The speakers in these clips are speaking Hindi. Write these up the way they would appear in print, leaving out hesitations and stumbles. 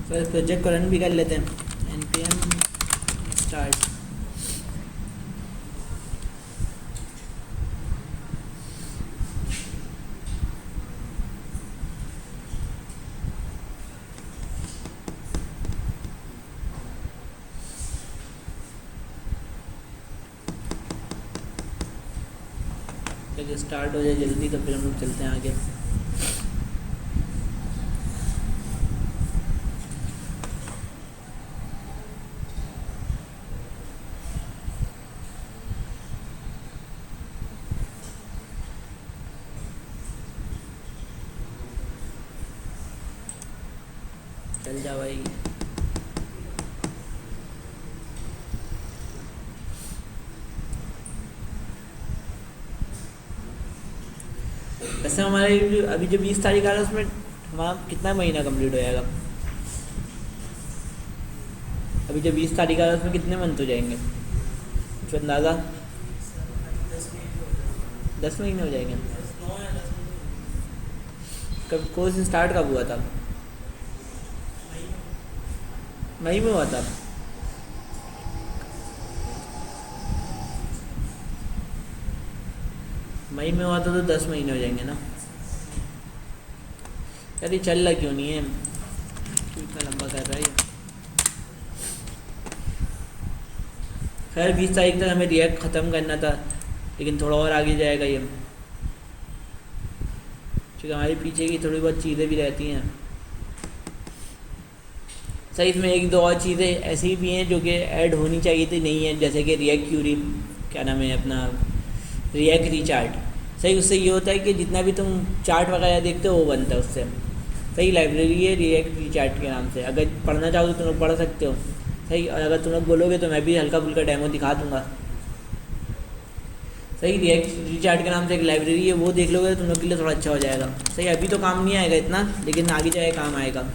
तो इस प्रोजेक्ट को रन भी कर लेते हैं। npm start। जब स्टार्ट हो जाए जल्दी तो फिर हम लोग चलते हैं आगे। चल जा भाई। वैसे हमारे अभी जो 20 तारीख आ रहा है उसमें हमारा कितना महीना कंप्लीट हो जाएगा? अभी जो 20 तारीख आ रहा है उसमें कितने मंथ हो जाएंगे कुछ अंदाज़ा? 10 महीने हो जाएंगे। कब कोर्स स्टार्ट कब हुआ था? मई में हुआ था। मई में हुआ था तो 10 महीने हो जाएंगे ना यार। ये चल रहा क्यों नहीं है? क्यों इतना लंबा कर रहा है ये? खैर 20 तारीख तक हमें रिएक्ट ख़त्म करना था, लेकिन थोड़ा और आगे जाएगा ये, क्योंकि हमारे पीछे की थोड़ी बहुत चीज़ें भी रहती हैं। सही, इसमें एक दो और चीज़ें ऐसी भी हैं जो कि ऐड होनी चाहिए थी, नहीं है, जैसे कि रिएक्ट क्यूरी, क्या नाम है अपना, रिएक्ट रीचार्ट। सही, उससे ये होता है कि जितना भी तुम चार्ट वगैरह देखते हो वो बनता है उससे। सही, लाइब्रेरी है रिएक्ट रीचार्ट के नाम से, अगर पढ़ना चाहो तो तुम लोग पढ़ सकते हो। सही, और अगर तुम लोग बोलोगे तो मैं भी हल्का फुल्का डेमो दिखा दूँगा। सही, रिएक्ट रीचार्ट के नाम से एक लाइब्रेरी है, वो देख लोगे तो तुम लोग के लिए थोड़ा अच्छा हो जाएगा। सही, अभी तो काम नहीं आएगा इतना, लेकिन आगे जाए काम आएगा।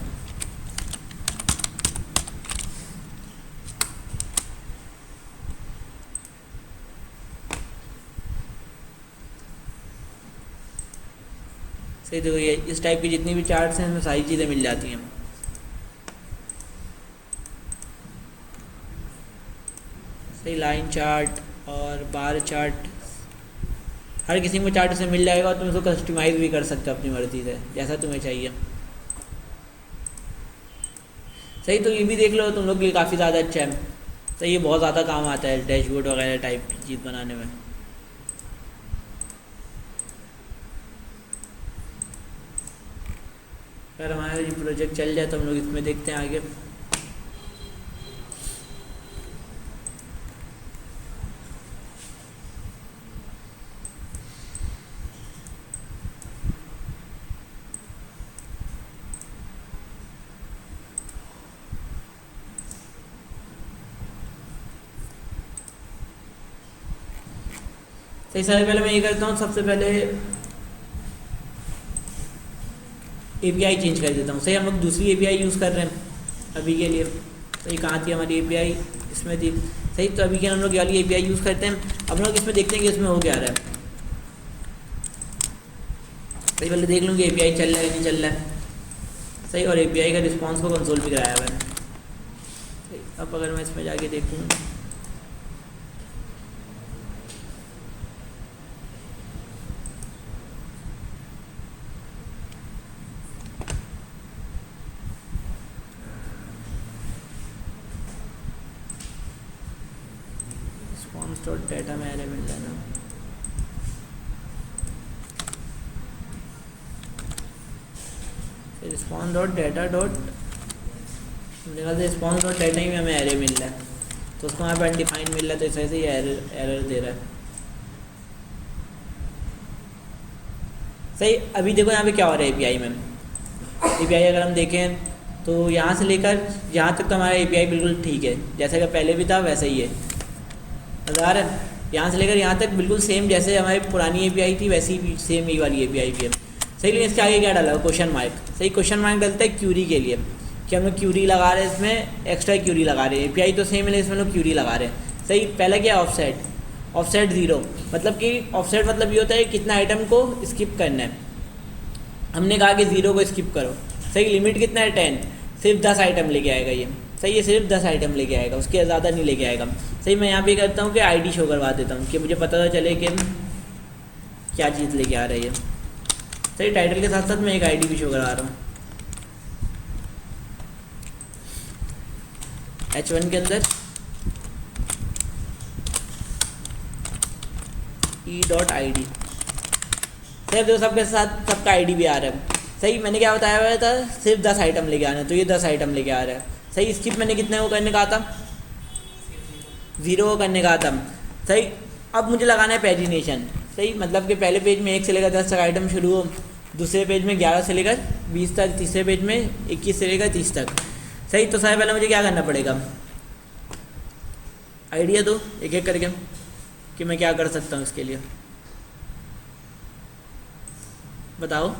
सही, देखो ये इस टाइप की जितनी भी चार्ट्स हैं इसमें सारी चीज़ें मिल जाती हैं। सही, लाइन चार्ट और बार चार्ट, हर किसी को चार्ट से मिल जाएगा और तुम इसको कस्टमाइज़ भी कर सकते हो अपनी मर्ज़ी से, जैसा तुम्हें चाहिए। सही, तो ये भी देख लो, तुम लोग के लिए काफ़ी ज़्यादा अच्छा है। सही, ये बहुत ज़्यादा काम आता है डैशबोर्ड वगैरह टाइप की चीज़ बनाने में। अगर हमारा ये प्रोजेक्ट चल जाए तो हम लोग इसमें देखते हैं आगे। सही, सबसे पहले मैं ये करता हूँ, सबसे पहले एपीआई चेंज कर देता हूँ। सही, हम लोग दूसरी एपीआई यूज़ कर रहे हैं अभी के लिए। सही, कहाँ थी हमारी एपीआई? इसमें थी। सही, तो अभी के हम लोग वाली एपीआई यूज़ करते हैं। अब हम लोग इसमें देखते हैं कि इसमें हो क्या रहा है। सही, पहले देख लूँ कि एपीआई चल रहा है नहीं चल रहा है। सही, और एपीआई का रिस्पॉन्स को कंसोल भी कराया मैंने। सही, अब अगर मैं इसमें जाके देखूँ, रिस्पॉन्स डॉट डाटा में एरर मिल रहा है ना। रिस्पॉन्स डॉट डाटा डॉट, मेरे ख्याल से रिस्पॉन्स डॉट डाटा ही में हमें एरर मिल रहा है, तो उसको वहाँ पर अनडिफाइंड मिल रहा है, तो इस वजह से ये एरर दे रहा है। सही, अभी देखो यहाँ पे क्या हो रहा है एपीआई में। एपीआई अगर हम देखें तो यहाँ से लेकर यहाँ तक तो हमारा एपीआई बिल्कुल ठीक है, जैसा कि पहले भी था वैसा ही है। नज़र है, यहाँ से लेकर यहाँ तक बिल्कुल सेम, जैसे हमारी पुरानी एपीआई थी वैसी भी सेम ही वाली एपीआई भी है। सही, लेकिन इसके आगे क्या डाला? Question mark. सही, क्वेश्चन मार्क डलता है क्यूरी के लिए, कि हम लोग क्यूरी लगा रहे हैं, इसमें एक्स्ट्रा क्यूरी लगा रहे हैं। एपीआई तो सेम है लेकिन इसमें लोग क्यूरी लगा रहे हैं। सही, पहला क्या? ऑफसेट। ऑफसेट 0, मतलब कि ऑफसेट मतलब ये होता है कितना आइटम को स्किप करना है। हमने कहा कि 0 को स्किप करो। सही, लिमिट कितना है? 10। सिर्फ 10 आइटम लेके आएगा ये। सही है, सिर्फ 10 आइटम लेके आएगा, उसके ज़्यादा नहीं लेके आएगा। सही, मैं यहाँ पे करता हूँ कि आईडी शो करवा देता हूँ कि मुझे पता तो चले कि क्या चीज़ लेके आ रही है। सही, टाइटल के साथ साथ मैं एक आईडी भी शो करवा रहा हूँ। H1 के अंदर e.id। सही, देखो सबके साथ सबका आईडी भी आ रहा है। सही, मैंने क्या बताया हुआ था, सिर्फ 10 आइटम लेके आना है, तो ये 10 आइटम लेके आ रहा है। सही, स्किप मैंने कितने को करने कहा था, 0 को करने कहा था। सही, अब मुझे लगाना है पैजिनेशन। सही, मतलब कि पहले पेज में 1 से लेकर 10 तक आइटम शुरू हो, दूसरे पेज में 11 से लेकर 20 तक, तीसरे पेज में 21 से लेकर 30 तक। सही, तो सबसे पहले मुझे क्या करना पड़ेगा, आइडिया दो एक एक करके कि मैं क्या कर सकता हूँ इसके लिए, बताओ।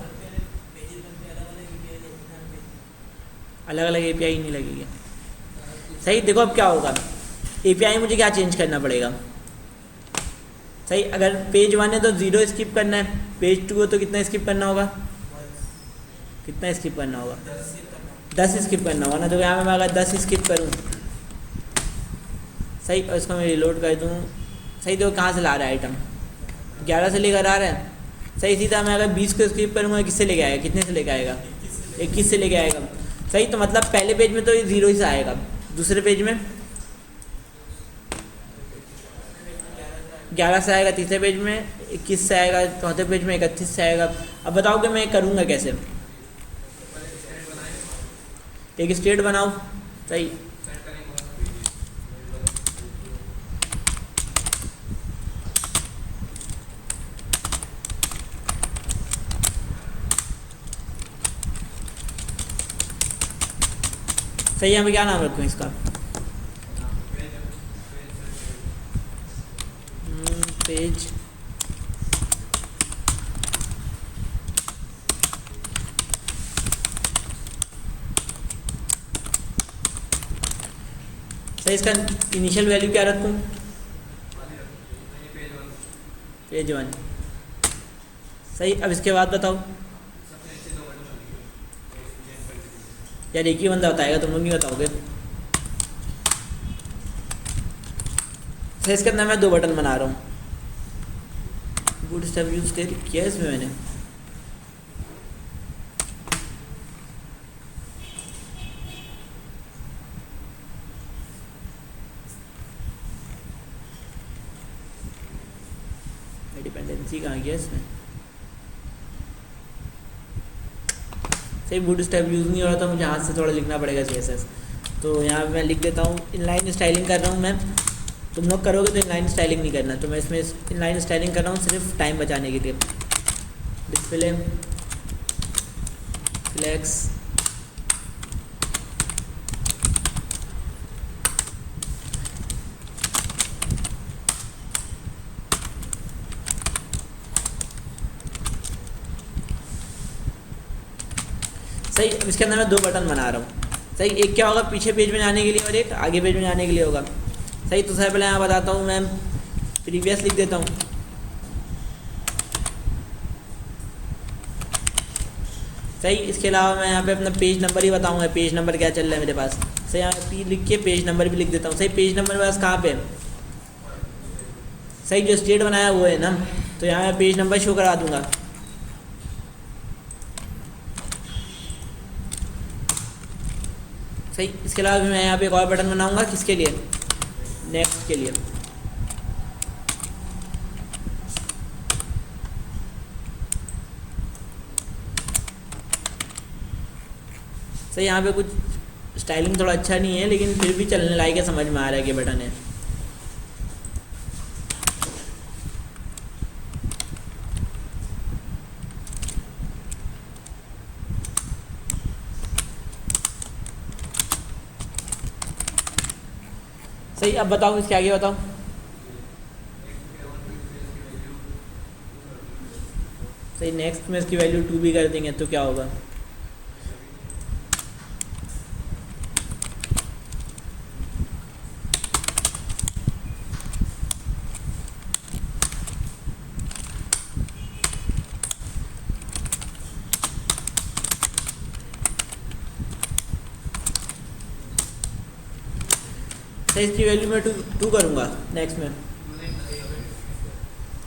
अलग अलग एपीआई नहीं लगेगी। सही, देखो अब क्या होगा, एपीआई मुझे क्या चेंज करना पड़ेगा। सही, अगर पेज 1 है तो 0 स्किप करना है, पेज 2 है तो कितना स्किप करना होगा, कितना स्किप करना होगा, 10 स्किप करना होगा ना। तो यहाँ मैं अगर 10 स्किप करूँ, सही, और इसको मैं रिलोड कर दूँ। सही, देखो कहाँ से ला रहा है आइटम, 11 से लेकर आ रहा है। सही, सीधा मैं अगर 20 को स्किप करूँगा, किससे लेके आएगा, कितने से लेके आएगा, 21 से लेके आएगा। सही, तो मतलब पहले पेज में तो ये 0 ही से आएगा, दूसरे पेज में 11 से आएगा, तीसरे पेज में 21 से आएगा, चौथे पेज में 31 से आएगा। अब बताओ कि मैं करूँगा कैसे, एक स्टेट बनाओ। सही, सही, यहाँ पे क्या नाम रखूँ इसका, पेज। सही, इसका इनिशियल वैल्यू क्या रखूँ, पेज 1। सही, अब इसके बाद बताओ यार, एक ही बंदा बताएगा, तुम लोग नहीं बताओगे। सही, इसके अंदर मैं 2 बटन बना रहा हूँ, गुड स्टेप यूज किया इसमें मैंने। डिपेंडेंसी कहाँ गया इसमें, सही, बूट स्टेप यूज़ नहीं हो रहा था, मुझे हाथ से थोड़ा लिखना पड़ेगा CSS। तो यहाँ मैं लिख देता हूँ, इनलाइन स्टाइलिंग कर रहा हूँ मैं। तुम लोग करोगे तो इनलाइन स्टाइलिंग नहीं करना, तो मैं इसमें इनलाइन स्टाइलिंग कर रहा हूँ सिर्फ टाइम बचाने के लिए। डिस्प्ले फ्लेक्स, सही, अब इसके अंदर मैं 2 बटन बना रहा हूँ। सही, एक क्या होगा पीछे पेज में जाने के लिए और एक आगे पेज में जाने के लिए होगा। सही, तो सबसे पहले यहाँ बताता हूँ मैं, प्रीवियस लिख देता हूँ। सही, इसके अलावा मैं यहाँ पे अपना पेज नंबर ही बताऊँगा, पेज नंबर क्या चल रहा है मेरे पास। सही, यहाँ पे लिख के पेज नंबर भी लिख देता हूँ। सही, पेज नंबर मेरे पास कहाँ पे, सही, जो स्टेट बनाया वो है ना, तो यहाँ मैं पेज नंबर शो करा दूँगा। सही, इसके अलावा भी मैं यहाँ पे एक और बटन बनाऊँगा, किसके लिए, नेक्स्ट के लिए। सही, यहाँ पे कुछ स्टाइलिंग थोड़ा अच्छा नहीं है, लेकिन फिर भी चलने लायक है, समझ में आ रहा है कि बटन है। सही, अब बताओ इसके आगे बताओ। सही, नेक्स्ट में इसकी वैल्यू 2 भी कर देंगे तो क्या होगा, सही इसकी वैल्यू मैं टू करूँगा। नेक्स्ट में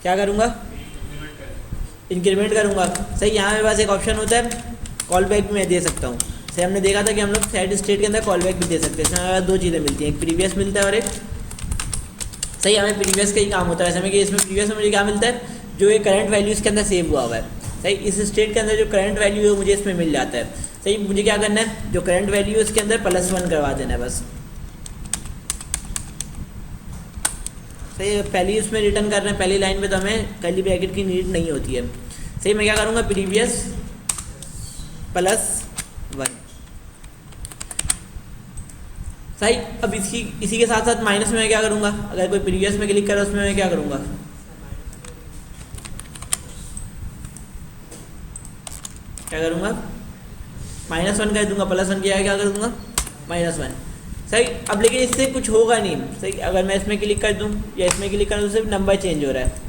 क्या करूँगा, इंक्रीमेंट करूँगा। सही यहाँ मेरे पास एक ऑप्शन होता है कॉल बैक मैं दे सकता हूँ। सही हमने देखा था कि हम लोग सेट स्टेट के अंदर कॉल बैक भी दे सकते हैं। इसमें हमारे पास दो चीज़ें मिलती हैं, एक प्रीवियस मिलता है और एक सही हमें प्रीवियस का ही काम होता है। ऐसे में कि इसमें प्रीवियस में मुझे क्या मिलता है, जो एक करंट वैल्यू इसके अंदर सेव हुआ हुआ है। सही इस स्टेट के अंदर जो करंट वैल्यू है वो मुझे इसमें मिल जाता है। सही मुझे क्या करना है, जो करंट वैल्यू है उसके अंदर +1 करवा देना है बस। सही पहली उसमें रिटर्न कर रहे हैं, पहली लाइन पे तो हमें कर्ली ब्रैकेट की नीड नहीं होती है। सही मैं क्या करूँगा, प्रीवियस +1। सही अब इसी के साथ साथ माइनस में मैं क्या करूँगा, अगर कोई प्रीवियस में क्लिक करे उसमें मैं क्या करूँगा, क्या करूँगा -1 कर दूँगा। +1 किया है, क्या कर दूँगा -1। सही अब लेकिन इससे कुछ होगा नहीं। सही अगर मैं इसमें क्लिक कर दूँ या इसमें क्लिक कर दूँ तो सिर्फ नंबर चेंज हो रहा है।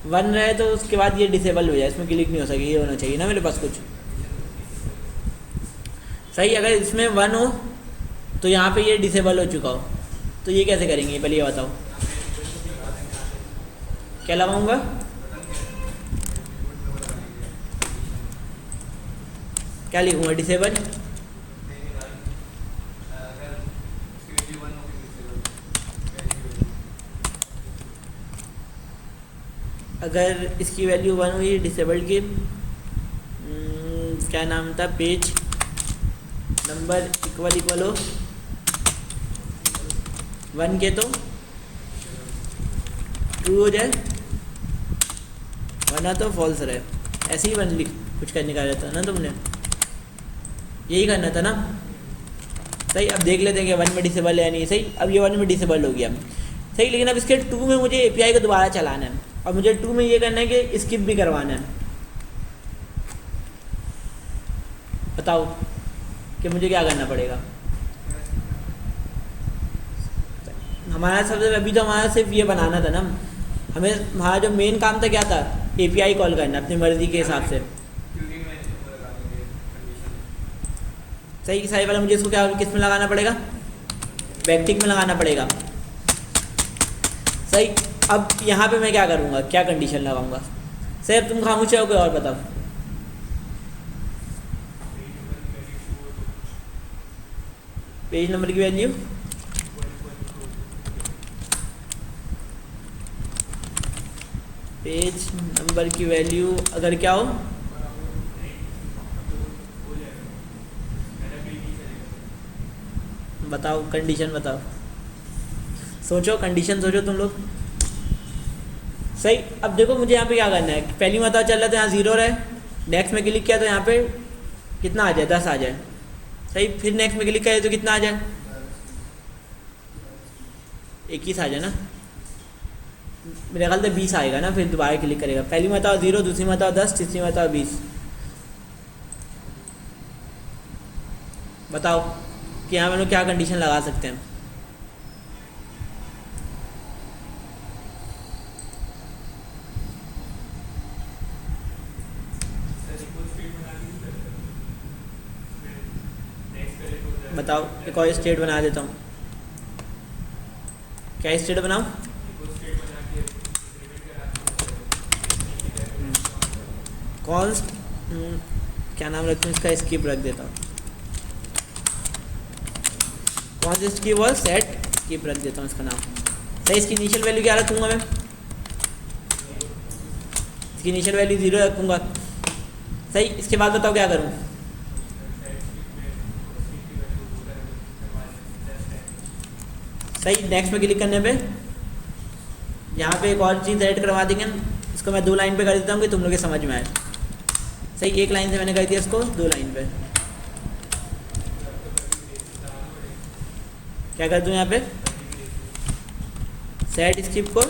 वन रहे तो उसके बाद ये डिसेबल हो जाए, इसमें क्लिक नहीं हो सके, ये होना चाहिए ना मेरे पास कुछ। सही अगर इसमें 1 हो तो यहाँ पे ये डिसेबल हो चुका हो, तो ये कैसे करेंगे पहले ये बताओ। क्या लगाऊंगा, क्या लिखूंगा, डिसेबल। अगर इसकी वैल्यू 1 हुई डिसेबल्ड की, क्या नाम था, पेज नंबर इक्वल हो 1 के तो ट्रू हो जाए, वरना तो फॉल्स रहे। ऐसे ही कुछ करने का रहता ना, तुमने यही करना था ना। सही अब देख लेते हैं कि 1 में डिसेबल है या नहीं। सही अब ये 1 में डिसेबल हो गया। सही लेकिन अब इसके 2 में मुझे एपीआई को दोबारा चलाना है और मुझे 2 में ये करना है कि स्किप भी करवाना है। बताओ कि मुझे क्या करना पड़ेगा। हमारा सबसे अभी तो हमारा सिर्फ ये बनाना था ना, हमें हमारा जो मेन काम था क्या था, एपीआई कॉल करना अपनी मर्जी के हिसाब से। सही सही वाला मुझे इसको क्या किस में लगाना पड़ेगा, बैकटिक में लगाना पड़ेगा। सही अब यहाँ पे मैं क्या करूँगा, क्या कंडीशन लगाऊंगा। सही अब तुम खामोश हो, कोई और बताओ। पेज नंबर की वैल्यू पेज नंबर की वैल्यू अगर क्या हो, बताओ कंडीशन बताओ, सोचो कंडीशन सोचो तुम लोग। सही अब देखो मुझे यहाँ पे क्या करना है, पहली मतलब चल रहा था यहाँ 0 रहे, नेक्स्ट में क्लिक किया तो यहाँ पे कितना आ जाए, 10 आ जाए। सही फिर नेक्स्ट में क्लिक करे तो कितना आ जाए, 21 आ जाए ना, मेरे ख्याल से 20 आएगा ना। फिर दोबारा क्लिक करेगा, पहली मतलब 0, दूसरी मतलब 10, तीसरी मतलब 20। बताओ कि यहाँ हम लोग क्या कंडीशन लगा सकते हैं। बताओ एक और स्टेट बना देता हूँ, क्या स्टेट बनाऊँ, कॉन्स्ट क्या नाम रखूँ इसका, स्किप रख देता हूँ, कॉन्स्ट स्किप और सेट स्किप रख देता हूँ इसका नाम। सही इसकी इनिशियल वैल्यू क्या रखूँगा मैं, इसकी इनिशियल वैल्यू 0 रखूँगा। सही इसके बाद बताओ क्या करूँ, सही नेक्स्ट में क्लिक करने पे यहाँ पे एक और चीज़ ऐड करवा देंगे, इसको मैं 2 लाइन पे कर देता हूँ कि तुम लोग के समझ में आए। सही 1 लाइन से मैंने कर दिया इसको 2 लाइन पे। क्या कर दूँ यहाँ पे, सेट स्किप को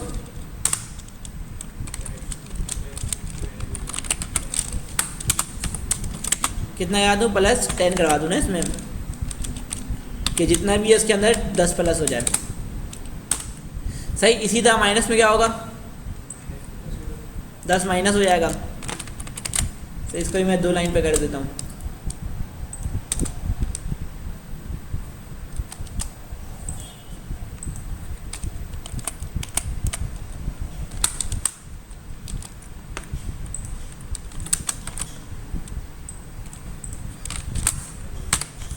कितना याद हो, +10 करवा दूँ ना इसमें, कि जितना भी है उसके अंदर 10 प्लस हो जाए। सही इसी तरह माइनस में क्या होगा, 10 माइनस हो जाएगा। तो इसको ही मैं 2 लाइन पे कर देता हूँ।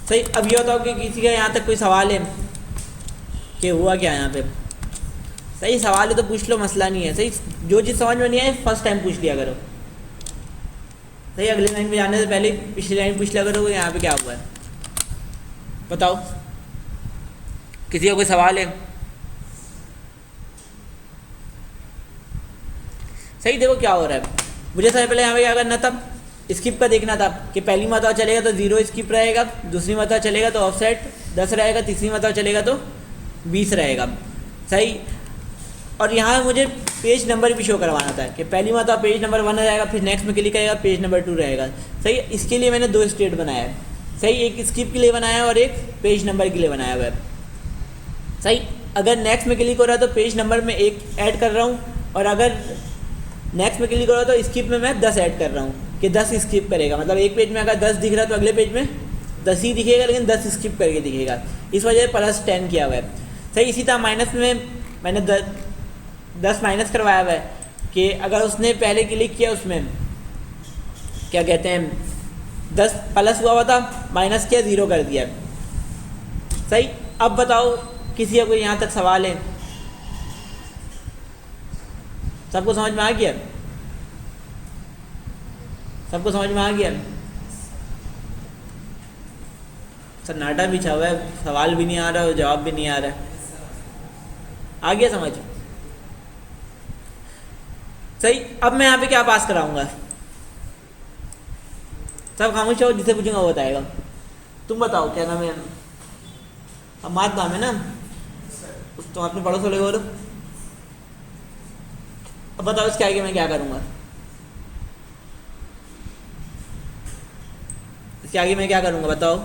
सही, अब ये बताओ कि किसी का यहाँ तक कोई सवाल है कि हुआ क्या यहाँ पे? सही, सवाल है तो पूछ लो, मसला नहीं है। सही, जो चीज़ समझ में नहीं आए फर्स्ट टाइम पूछ लिया करो। सही, अगले लाइन में जाने से पहले पिछली लाइन पूछ लिया करो यहाँ पे क्या हुआ है। बताओ, किसी का कोई सवाल है? सही, देखो क्या हो रहा है। मुझे सबसे पहले यहाँ पे क्या करना था, स्किप का देखना था कि पहली मरतबा चलेगा तो 0 स्किप रहेगा, दूसरी मरतबा चलेगा तो ऑफसेट 10 रहेगा, तीसरी मरतबा चलेगा तो 20 रहेगा। सही, और यहाँ मुझे पेज नंबर भी शो करवाना था कि पहली मरतबा पेज नंबर 1 रहेगा, फिर नेक्स्ट में क्लिक करेगा पेज नंबर 2 रहेगा। सही, इसके लिए मैंने 2 स्टेट बनाया है। सही, एक स्किप के लिए बनाया है और एक पेज नंबर के लिए बनाया हुआ है। सही, अगर नेक्स्ट में क्लिक हो रहा है तो पेज नंबर में 1 ऐड कर रहा हूँ, और अगर नेक्स्ट में क्लिक हो रहा है तो स्किप में मैं 10 ऐड कर रहा हूँ कि 10 स्किप करेगा। मतलब एक पेज में अगर 10 दिख रहा है तो अगले पेज में 10 ही दिखेगा, लेकिन 10 स्किप करके दिखेगा। इस वजह से +10 किया हुआ है। सही, इसी तरह माइनस में मैंने 10 माइनस करवाया हुआ है कि अगर उसने पहले क्लिक किया, उसमें क्या कहते हैं 10 प्लस हुआ था, माइनस किया 0 कर दिया। सही, अब बताओ किसी का कोई यहाँ तक सवाल है? सबको समझ में आ गया? सबको समझ में आ गया? सन्नाटा बिछा हुआ है, सवाल भी नहीं आ रहा और जवाब भी नहीं आ रहा है। आ गया समझ? सही, अब मैं यहाँ पे क्या पास कराऊंगा? सब खामोश हो, जिसे पूछूंगा वो बताएगा। तुम बताओ क्या नाम है? अम्माद नाम है ना? तुम अपने पड़ोस वाले बोलो। अब बताओ इसके आगे मैं क्या करूँगा? इसके आगे मैं क्या करूँगा बताओ?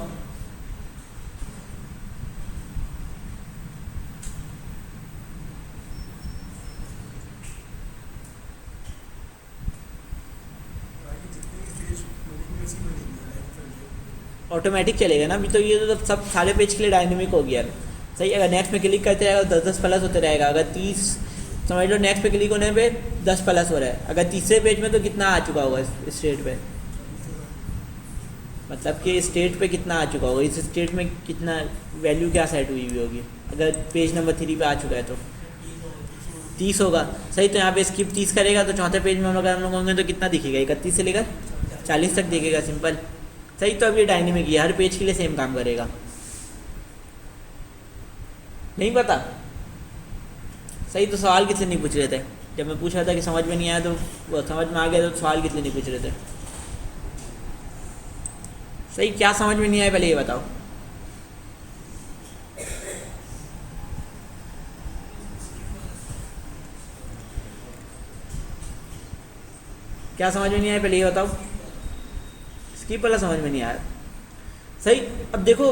ऑटोमेटिक चलेगा ना अभी तो, ये तो सब सारे पेज के लिए डायनेमिक हो गया। सही, अगर नेक्स्ट में क्लिक करते रहेगा तो 10 प्लस होते रहेगा। अगर 30 समझ लो नेक्स्ट पे क्लिक होने पे 10 प्लस हो रहा है। अगर तीसरे पेज में तो कितना आ चुका होगा इस स्टेट पे? मतलब कि स्टेट पे कितना आ चुका होगा, इस स्टेट में कितना वैल्यू क्या सेट हुई हुई होगी? अगर पेज नंबर 3 पे आ चुका है तो 30 होगा। सही, तो यहाँ पे स्किप 30 करेगा तो चौथे पेज में हम लोग होंगे तो कितना दिखेगा? 31 से लेकर 40 तक दिखेगा, सिंपल। सही, तो अब ये डायनेमिक है, हर पेज के लिए सेम काम करेगा। नहीं पता? सही, तो सवाल किससे नहीं पूछ रहे थे? जब मैं पूछ रहा था कि समझ में नहीं आया तो वो समझ में आ गया, तो सवाल किससे नहीं पूछ रहे थे? सही, क्या समझ में नहीं आया पहले ये बताओ? क्या समझ में नहीं आया पहले ये बताओ? स्किप वाला समझ में नहीं आया। सही, अब देखो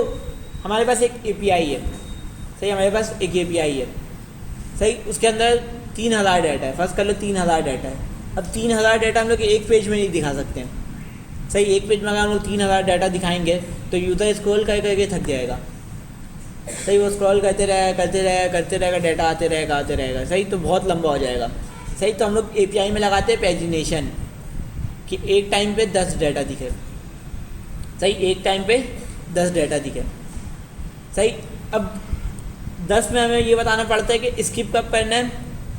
हमारे पास एक एपीआई है। सही, हमारे पास एक एपीआई है। सही, उसके अंदर 3000 डाटा है। फर्स्ट कर लो 3000 डाटा है। अब 3000 डाटा हम लोग एक पेज में नहीं दिखा सकते हैं। सही, एक पेज में अगर हम लोग 3000 डाटा दिखाएंगे तो यूज़र स्क्रॉल कर करके थक जाएगा। सही, वो स्क्रॉल करते रहेगा, डाटा आते रहेगा। सही, तो बहुत लंबा हो जाएगा। सही, तो हम लोग एपीआई में लगाते हैं पेजिनेशन कि एक टाइम पे 10 डाटा दिखे। सही, एक टाइम पे 10 डाटा दिखे। सही, अब 10 में हमें ये बताना पड़ता है कि स्किप कब करना है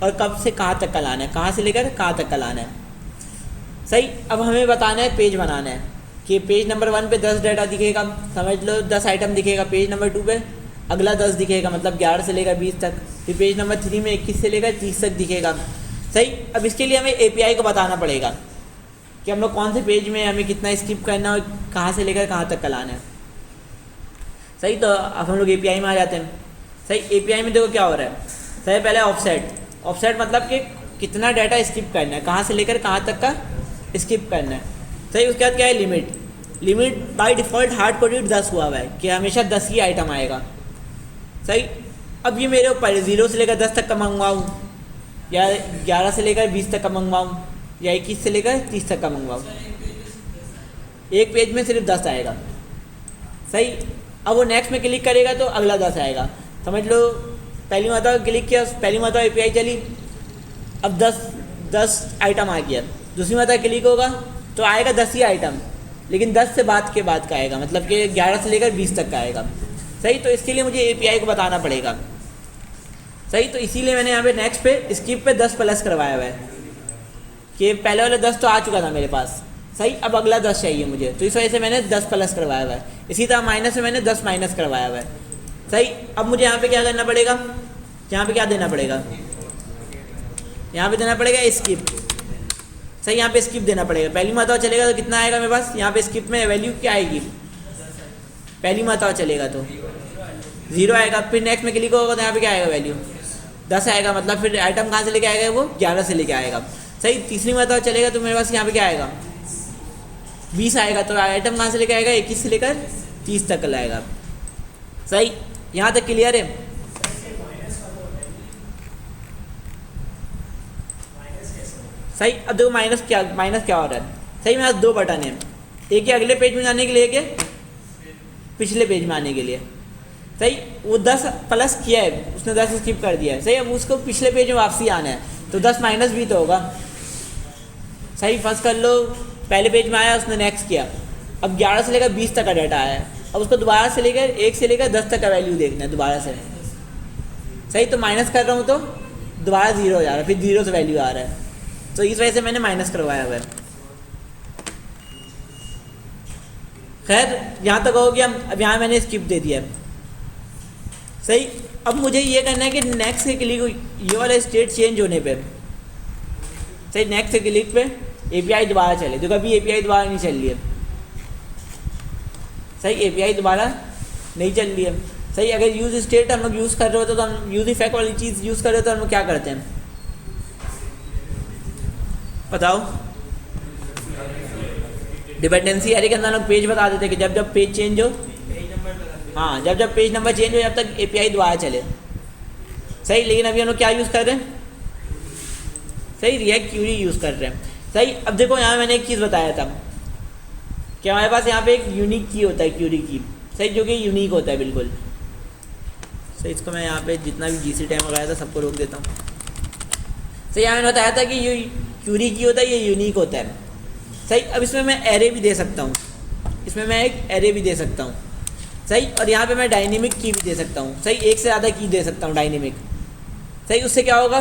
और कब से कहाँ तक का लाना है, कहाँ से लेकर कहाँ तक का लाना है। सही, अब हमें बताना है पेज बनाना है कि पेज नंबर 1 पे 10 डाटा दिखेगा, समझ लो 10 आइटम दिखेगा। पेज नंबर 2 पे अगला 10 दिखेगा, मतलब 11 से लेकर 20 तक। फिर पेज नंबर 3 में 21 से लेकर 30 तक दिखेगा। सही, अब इसके लिए हमें एपीआई को बताना पड़ेगा कि हम लोग कौन से पेज में हमें कितना स्किप करना है और कहाँ से लेकर कहाँ तक का लाना है। सही, तो अब हम लोग एपीआई में आ जाते हैं। सही, एपीआई में देखो क्या हो रहा है। सही, पहले ऑफसेट मतलब कि कितना डाटा स्किप करना है, कहाँ से लेकर कहाँ तक का स्किप करना है। सही, उसके बाद क्या है limit by default hard coded 10 हुआ है कि हमेशा 10 ही आइटम आएगा। सही, अब ये मेरे ऊपर 0 से लेकर 10 तक का मंगवाऊँ या 11 से लेकर 20 तक का मंगवाऊँ या 21 से लेकर 30 तक का मंगवाऊँ। एक पेज में सिर्फ 10 आएगा। सही, अब वो नेक्स्ट में क्लिक करेगा तो अगला 10 आएगा। समझ लो पहली मरतबा क्लिक किया, पहली मरतबा एपीआई चली, अब 10 आइटम आ गया। दूसरी मरतबा क्लिक होगा तो आएगा 10 ही आइटम। लेकिन 10 से बाद के बाद का आएगा, मतलब कि 11 से लेकर 20 तक का आएगा। सही, तो इसके लिए मुझे एपीआई को बताना पड़ेगा। सही, तो इसीलिए मैंने यहाँ पे नेक्स्ट पे स्किप पे 10 प्लस करवाया हुआ है कि पहले वाला 10 तो आ चुका था मेरे पास। सही, अब अगला 10 चाहिए मुझे, तो इस वजह से मैंने 10 प्लस करवाया हुआ है। इसी तरह माइनस में मैंने 10 माइनस करवाया हुआ है। सही, अब मुझे यहाँ पे क्या करना पड़ेगा, यहाँ पे क्या देना पड़ेगा, यहाँ पे देना पड़ेगा स्किप। सही, यहाँ पे स्किप देना पड़ेगा। पहली मरतबा चलेगा तो कितना आएगा मेरे पास, यहाँ पे स्किप में वैल्यू क्या आएगी, पहली मरतबा चलेगा तो 0 आएगा। फिर नेक्स्ट में क्लिक होगा तो यहाँ पे क्या आएगा, वैल्यू 10 आएगा। मतलब फिर आइटम कहाँ से लेके आएगा, वो 11 से लेके आएगा। सही, तीसरी मरतबा चलेगा तो मेरे पास यहाँ पे क्या आएगा, 20 आएगा। तो आइटम कहाँ से लेके आएगा, 21 से लेकर 30 तक लाएगा। सही, यहाँ तक क्लियर है। सही, अब देखो माइनस क्या हो रहा है। सही, मेरे पास 2 बटन है, एक है अगले पेज में जाने के लिए, एक है पिछले पेज में आने के लिए। सही, वो 10 प्लस किया है, उसने 10 स्किप कर दिया है। सही, अब उसको पिछले पेज में वापसी आना है, तो 10 माइनस भी तो होगा। सही, फर्स्ट कर लो, पहले पेज में आया, उसने नेक्स्ट किया, अब 11 से लेकर 20 तक का डाटा आया है। अब उसको दोबारा से लेकर 1 से लेकर 10 तक का वैल्यू देखना है दोबारा से। सही, तो माइनस कर रहा हूँ तो दोबारा 0 हो जा रहा है, फिर 0 से वैल्यू आ रहा है, तो इस वजह से मैंने माइनस करवाया हुआ है। खैर, यहाँ तक हो गया। अब यहाँ मैंने स्किप दे दिया है। सही, अब मुझे ये करना है कि नेक्स्ट के क्लिक, ये वाला स्टेट चेंज होने पे, सही, नेक्स्ट के क्लिक पे एपीआई दोबारा चले। तो कभी एपीआई दोबारा नहीं चल रही है। सही, एपीआई दोबारा नहीं चल रही है। सही, अगर यूज स्टेट हम लोग यूज़ कर रहे होते तो हम यूज इफेक्ट वाली चीज़ यूज़ कर रहे हो तो हम लोग क्या करते हैं, बताओ। डिपेंडेंसी एरे के अंदर लोग पेज बता देते कि जब जब पेज चेंज हो, हाँ, जब जब पेज नंबर चेंज हो जब तक एपीआई दोबारा चले। सही, लेकिन अभी हम लोग क्या यूज़ कर रहे हैं, सही, रिएक्ट क्यूरी यूज़ कर रहे हैं। सही, अब देखो यहाँ मैंने एक चीज़ बताया था कि हमारे पास यहाँ पे एक यूनिक की होता है, क्यूरी की। सही, जो कि यूनिक होता है बिल्कुल। सही, इसको मैं यहाँ पे जितना भी जीसी टाइम लगाया था सबको रोक देता हूँ। सही, यहाँ मैंने बताया था कि ये क्यूरी की होता है, ये यूनिक होता है। सही, अब इसमें मैं एरे भी दे सकता हूँ, इसमें मैं एक एरे भी दे सकता हूँ। सही, और यहाँ पे मैं डायनेमिक की भी दे सकता हूँ। सही, एक से ज़्यादा की दे सकता हूँ डायनेमिक। सही, उससे क्या होगा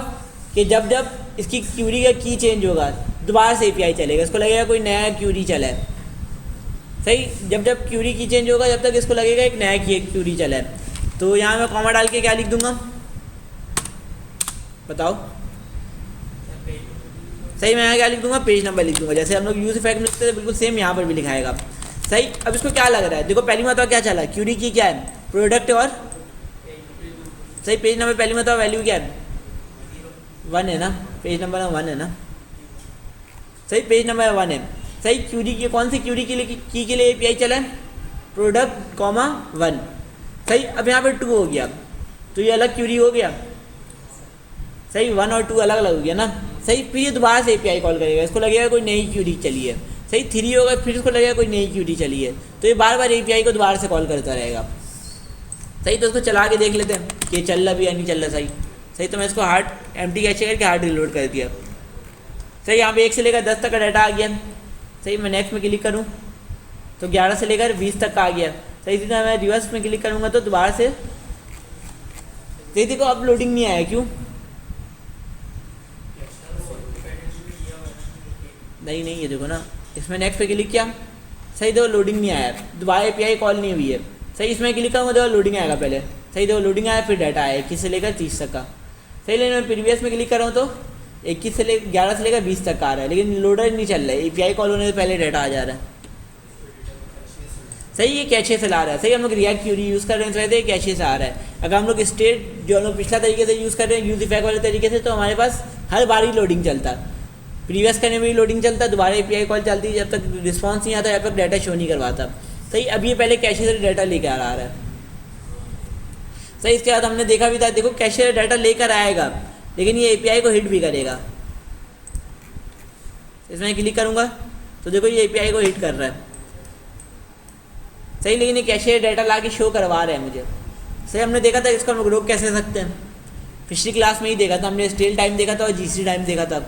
कि जब जब इसकी क्यूरी का की चेंज होगा दोबारा से एपीआई चलेगा, इसको लगेगा कोई नया क्यूरी चला है। सही, जब जब क्यूरी की चेंज होगा जब तक इसको लगेगा एक नया क्यूरी चला है। तो यहाँ मैं कॉमा डाल के क्या लिख दूंगा, बताओ। सही, मैं यहाँ क्या लिख दूंगा, पेज नंबर लिख दूंगा। जैसे हम लोग यूज इफेक्ट में लिखते थे बिल्कुल सेम यहाँ पर भी लिखाएगा। सही, अब इसको क्या लग रहा है, देखो पहली मतलब क्या चला, क्यूरी की क्या है, प्रोडक्ट और सही, पेज नंबर पहली मतलब वैल्यू क्या है, 1 है ना, पेज नंबर 1 है ना। सही, पेज नंबर 1 है। सही, क्यूरी की कौन सी क्यूरी के लिए एपीआई चला है, प्रोडक्ट कॉमा 1। सही, अब यहाँ पे 2 हो गया तो ये अलग क्यूरी हो गया। सही, 1 और 2 अलग अलग हो गया ना। सही, फिर ये दोबारा से एपीआई कॉल करेगा, इसको लगेगा कोई नई क्यूरी चली है। सही, 3 होगा, फिर इसको लगेगा कोई नई क्यूरी चली है, तो ये बार बार एपीआई को दोबारा से कॉल करता रहेगा। सही, तो इसको चला के देख लेते हैं कि ये चल रहा भी या नहीं चल रहा। सही, तो मैं इसको हार्ड एम्प्टी कैशे करके हार्ड रिलोड कर दिया। सही, यहाँ पे 1 से लेकर 10 तक का डाटा आ गया। सही, मैं नेक्स्ट में क्लिक करूँ तो 11 से लेकर 20 तक का आ गया। सही, इसी तरह मैं रिवर्स में क्लिक करूँगा तो दोबारा से, सही, देखो अब लोडिंग नहीं आया, क्यों, नहीं ये देखो ना, इसमें नेक्स्ट पे क्लिक किया, सही, देखो लोडिंग नहीं आया, दोबारा एपीआई कॉल नहीं हुई है। सही, इसमें क्लिक करूँगा देखो लोडिंग आएगा पहले। सही, देखो लोडिंग आया, फिर डाटा आया 21 से लेकर 30 तक का। सही, लेकिन मैं प्रीवियस में क्लिक कर रहा हूँ तो 21 से 11 से लेकर 20 तक का आ रहा है, लेकिन लोडर नहीं चल रहा है, एपीआई कॉल होने से पहले डाटा आ जा रहा है। सही, ये कैशे से ला रहा है। सही, हम लोग रिएक्ट क्यूरी यूज़ कर रहे हैं, तो कैशे से आ रहा है। अगर हम लोग स्टेट जो हम लोग पिछला तरीके से यूज़ कर रहे हैं यूज इफेक्ट वाले तरीके से, तो हमारे पास हर बार ही लोडिंग चलता, प्रीवियस करने में भी लोडिंग चलता, दोबारा एपीआई कॉल चलती है, जब तक रिस्पॉन्स नहीं आता जब तक डाटा शो नहीं करवाता। सही, अब ये पहले कैशे से डाटा लेकर आ रहा है। सही, इसके बाद हमने देखा भी था, देखो कैशे से डाटा लेकर आएगा लेकिन ये एपीआई को हिट भी करेगा। इसमें क्लिक करूँगा तो देखो ये एपीआई को हिट कर रहा है। सही, लेकिन ये कैशे डाटा ला के शो करवा रहे हैं मुझे। सही, हमने देखा था इसको हम लोग रोक कैसे सकते हैं, पिछली क्लास में ही देखा था हमने, स्टेल टाइम देखा था और जीसी टाइम देखा था,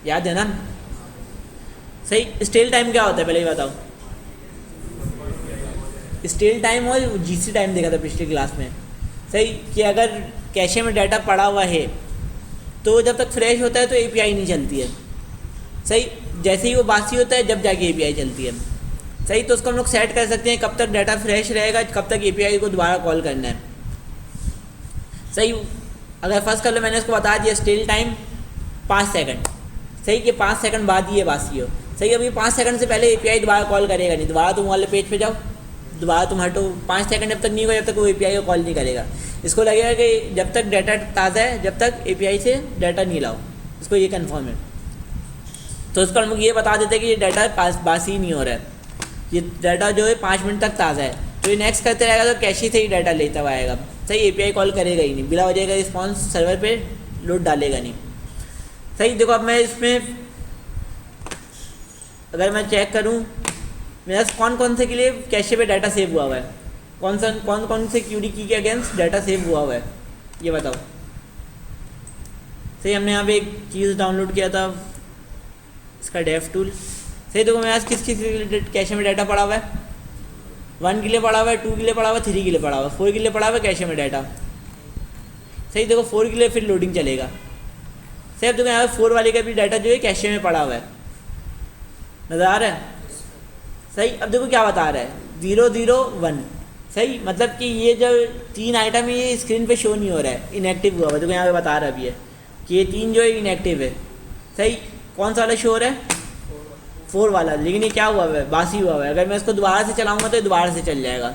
याद है ना। सही, स्टेल टाइम क्या होता है पहले ये बताओ। स्टेल टाइम और जीसी टाइम देखा था पिछली क्लास में। सही, कि अगर कैशे में डाटा पड़ा हुआ है तो जब तक फ्रेश होता है तो एपीआई नहीं चलती है। सही, जैसे ही वो बासी होता है जब जाके एपीआई चलती है। सही, तो उसको हम लोग सेट कर सकते हैं कब तक डाटा फ्रेश रहेगा, कब तक एपीआई को दोबारा कॉल करना है। सही, अगर फर्स्ट कर लो मैंने इसको बता दिया स्टेल टाइम 5 सेकंड। सही, कि 5 सेकंड बाद ये बासी हो। सही, अभी 5 सेकंड से पहले एपीआई दोबारा कॉल करेगा नहीं। दोबारा तुम वाले पेज पे जाओ, दोबारा तुम हटो, 5 सेकंड जब तक नहीं होगा जब तक वो एपीआई को कॉल नहीं करेगा। इसको लगेगा कि जब तक डाटा ताज़ा है जब तक एपीआई से डाटा नहीं लाओ, इसको ये कन्फर्म है। तो इसको हम लोग ये बता देते हैं कि ये डाटा बासी नहीं हो रहा है, ये डाटा जो है 5 मिनट तक ताज़ा है। तो ये नेक्स्ट करते रहेगा तो कैशे से ही डाटा लेता हुआ आएगा। सही, एपीआई कॉल करेगा ही नहीं, बिना वजह का रिस्पॉन्स सर्वर पे लोड डालेगा नहीं। सही, देखो अब मैं इसमें अगर मैं चेक करूँ मेरा कौन कौन से के लिए कैशे पे डाटा सेव हुआ है, कौन कौन से क्यूरी की के अगेंस्ट डाटा सेव हुआ है, ये बताओ। सही, हमने यहाँ पे एक चीज़ डाउनलोड किया था इसका डेव टूल। सही, देखो मेरे पास किस कैशे में डाटा पड़ा हुआ है, 1 के लिए पड़ा हुआ है, 2 के लिए पड़ा हुआ है, 3 के लिए पड़ा हुआ है, 4 के लिए पड़ा हुआ है कैशे में डाटा। सही, देखो 4 के लिए फिर लोडिंग चलेगा। सही, अब देखो यहाँ पे 4 वाले का भी डाटा जो है कैशे में पड़ा हुआ है, नज़र आ रहा है। सही, अब देखो क्या बता रहा है 001। सही, मतलब कि ये जो 3 आइटम ये स्क्रीन पे शो नहीं हो रहा है, इनएक्टिव हुआ है। देखो यहाँ पे बता रहा है अभी है कि ये 3 जो है इनएक्टिव है। सही, कौन सा वाला शो हो रहा है, 4 वाला, लेकिन ये क्या हुआ है, बासी हुआ है। अगर मैं इसको दोबारा से चलाऊंगा तो ये दोबारा से चल जाएगा।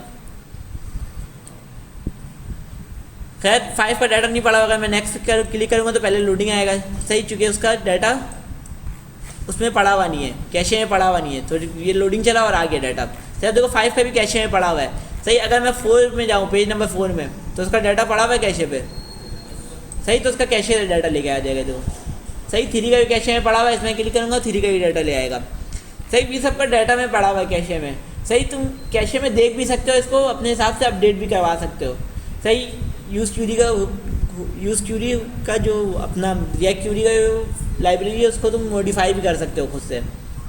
खैर 5 का डाटा नहीं पड़ा होगा, मैं नेक्स्ट क्लिक करूँगा तो पहले लोडिंग आएगा। सही, चूँकि उसका डाटा उसमें पड़ा हुआ नहीं है, कैशे में पड़ा हुआ नहीं है, तो ये लोडिंग चला और आ गया डाटा। सही, देखो 5 का भी कैशे में पड़ा हुआ है। सही, अगर मैं 4 में जाऊँ पेज नंबर 4 में तो उसका डाटा पड़ा हुआ है कैशे पे। सही, तो उसका कैशे से डाटा लेके आ जाएगा। देखो सही, 3 का भी कैशे में पड़ा हुआ है, इसमें क्लिक करूँगा 3 का भी डाटा ले आएगा। सही, ये सबका डाटा में पड़ा हुआ है कैशे में। सही, तुम कैशे में देख भी सकते हो, इसको अपने हिसाब से अपडेट भी करवा सकते हो। सही, यूज़ क्यूरी का जो अपना रिएक्ट क्यूरी का जो लाइब्रेरी है उसको तुम मॉडिफाई भी कर सकते हो खुद से।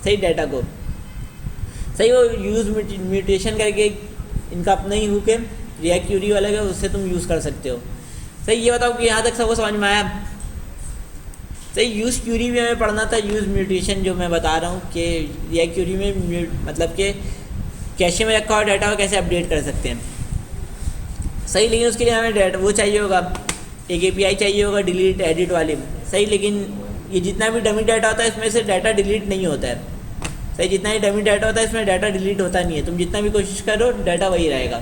सही, डाटा को सही वो यूज़ म्यूटेशन करके इनका अपना ही हुक है रिएक्ट क्यूरी वाला का, उससे तुम यूज़ कर सकते हो। सही, ये बताओ कि यहाँ तक सबको समझ में आया। सही, यूज़ क्यूरी भी हमें पढ़ना था, यूज़ म्यूटेशन जो मैं बता रहा हूँ कि रिएक्ट क्यूरी में मतलब कि कैशे में रखा हुआ डाटा को कैसे अपडेट कर सकते हैं। सही, लेकिन उसके लिए हमें डाटा वो चाहिए होगा, एक एपीआई चाहिए होगा डिलीट एडिट वाली। सही, लेकिन ये जितना भी डमी डाटा होता है इसमें से डाटा डिलीट नहीं होता है। सही, जितना ही डमी डाटा होता है इसमें डाटा डिलीट होता नहीं है, तुम जितना भी कोशिश करो डाटा वही रहेगा।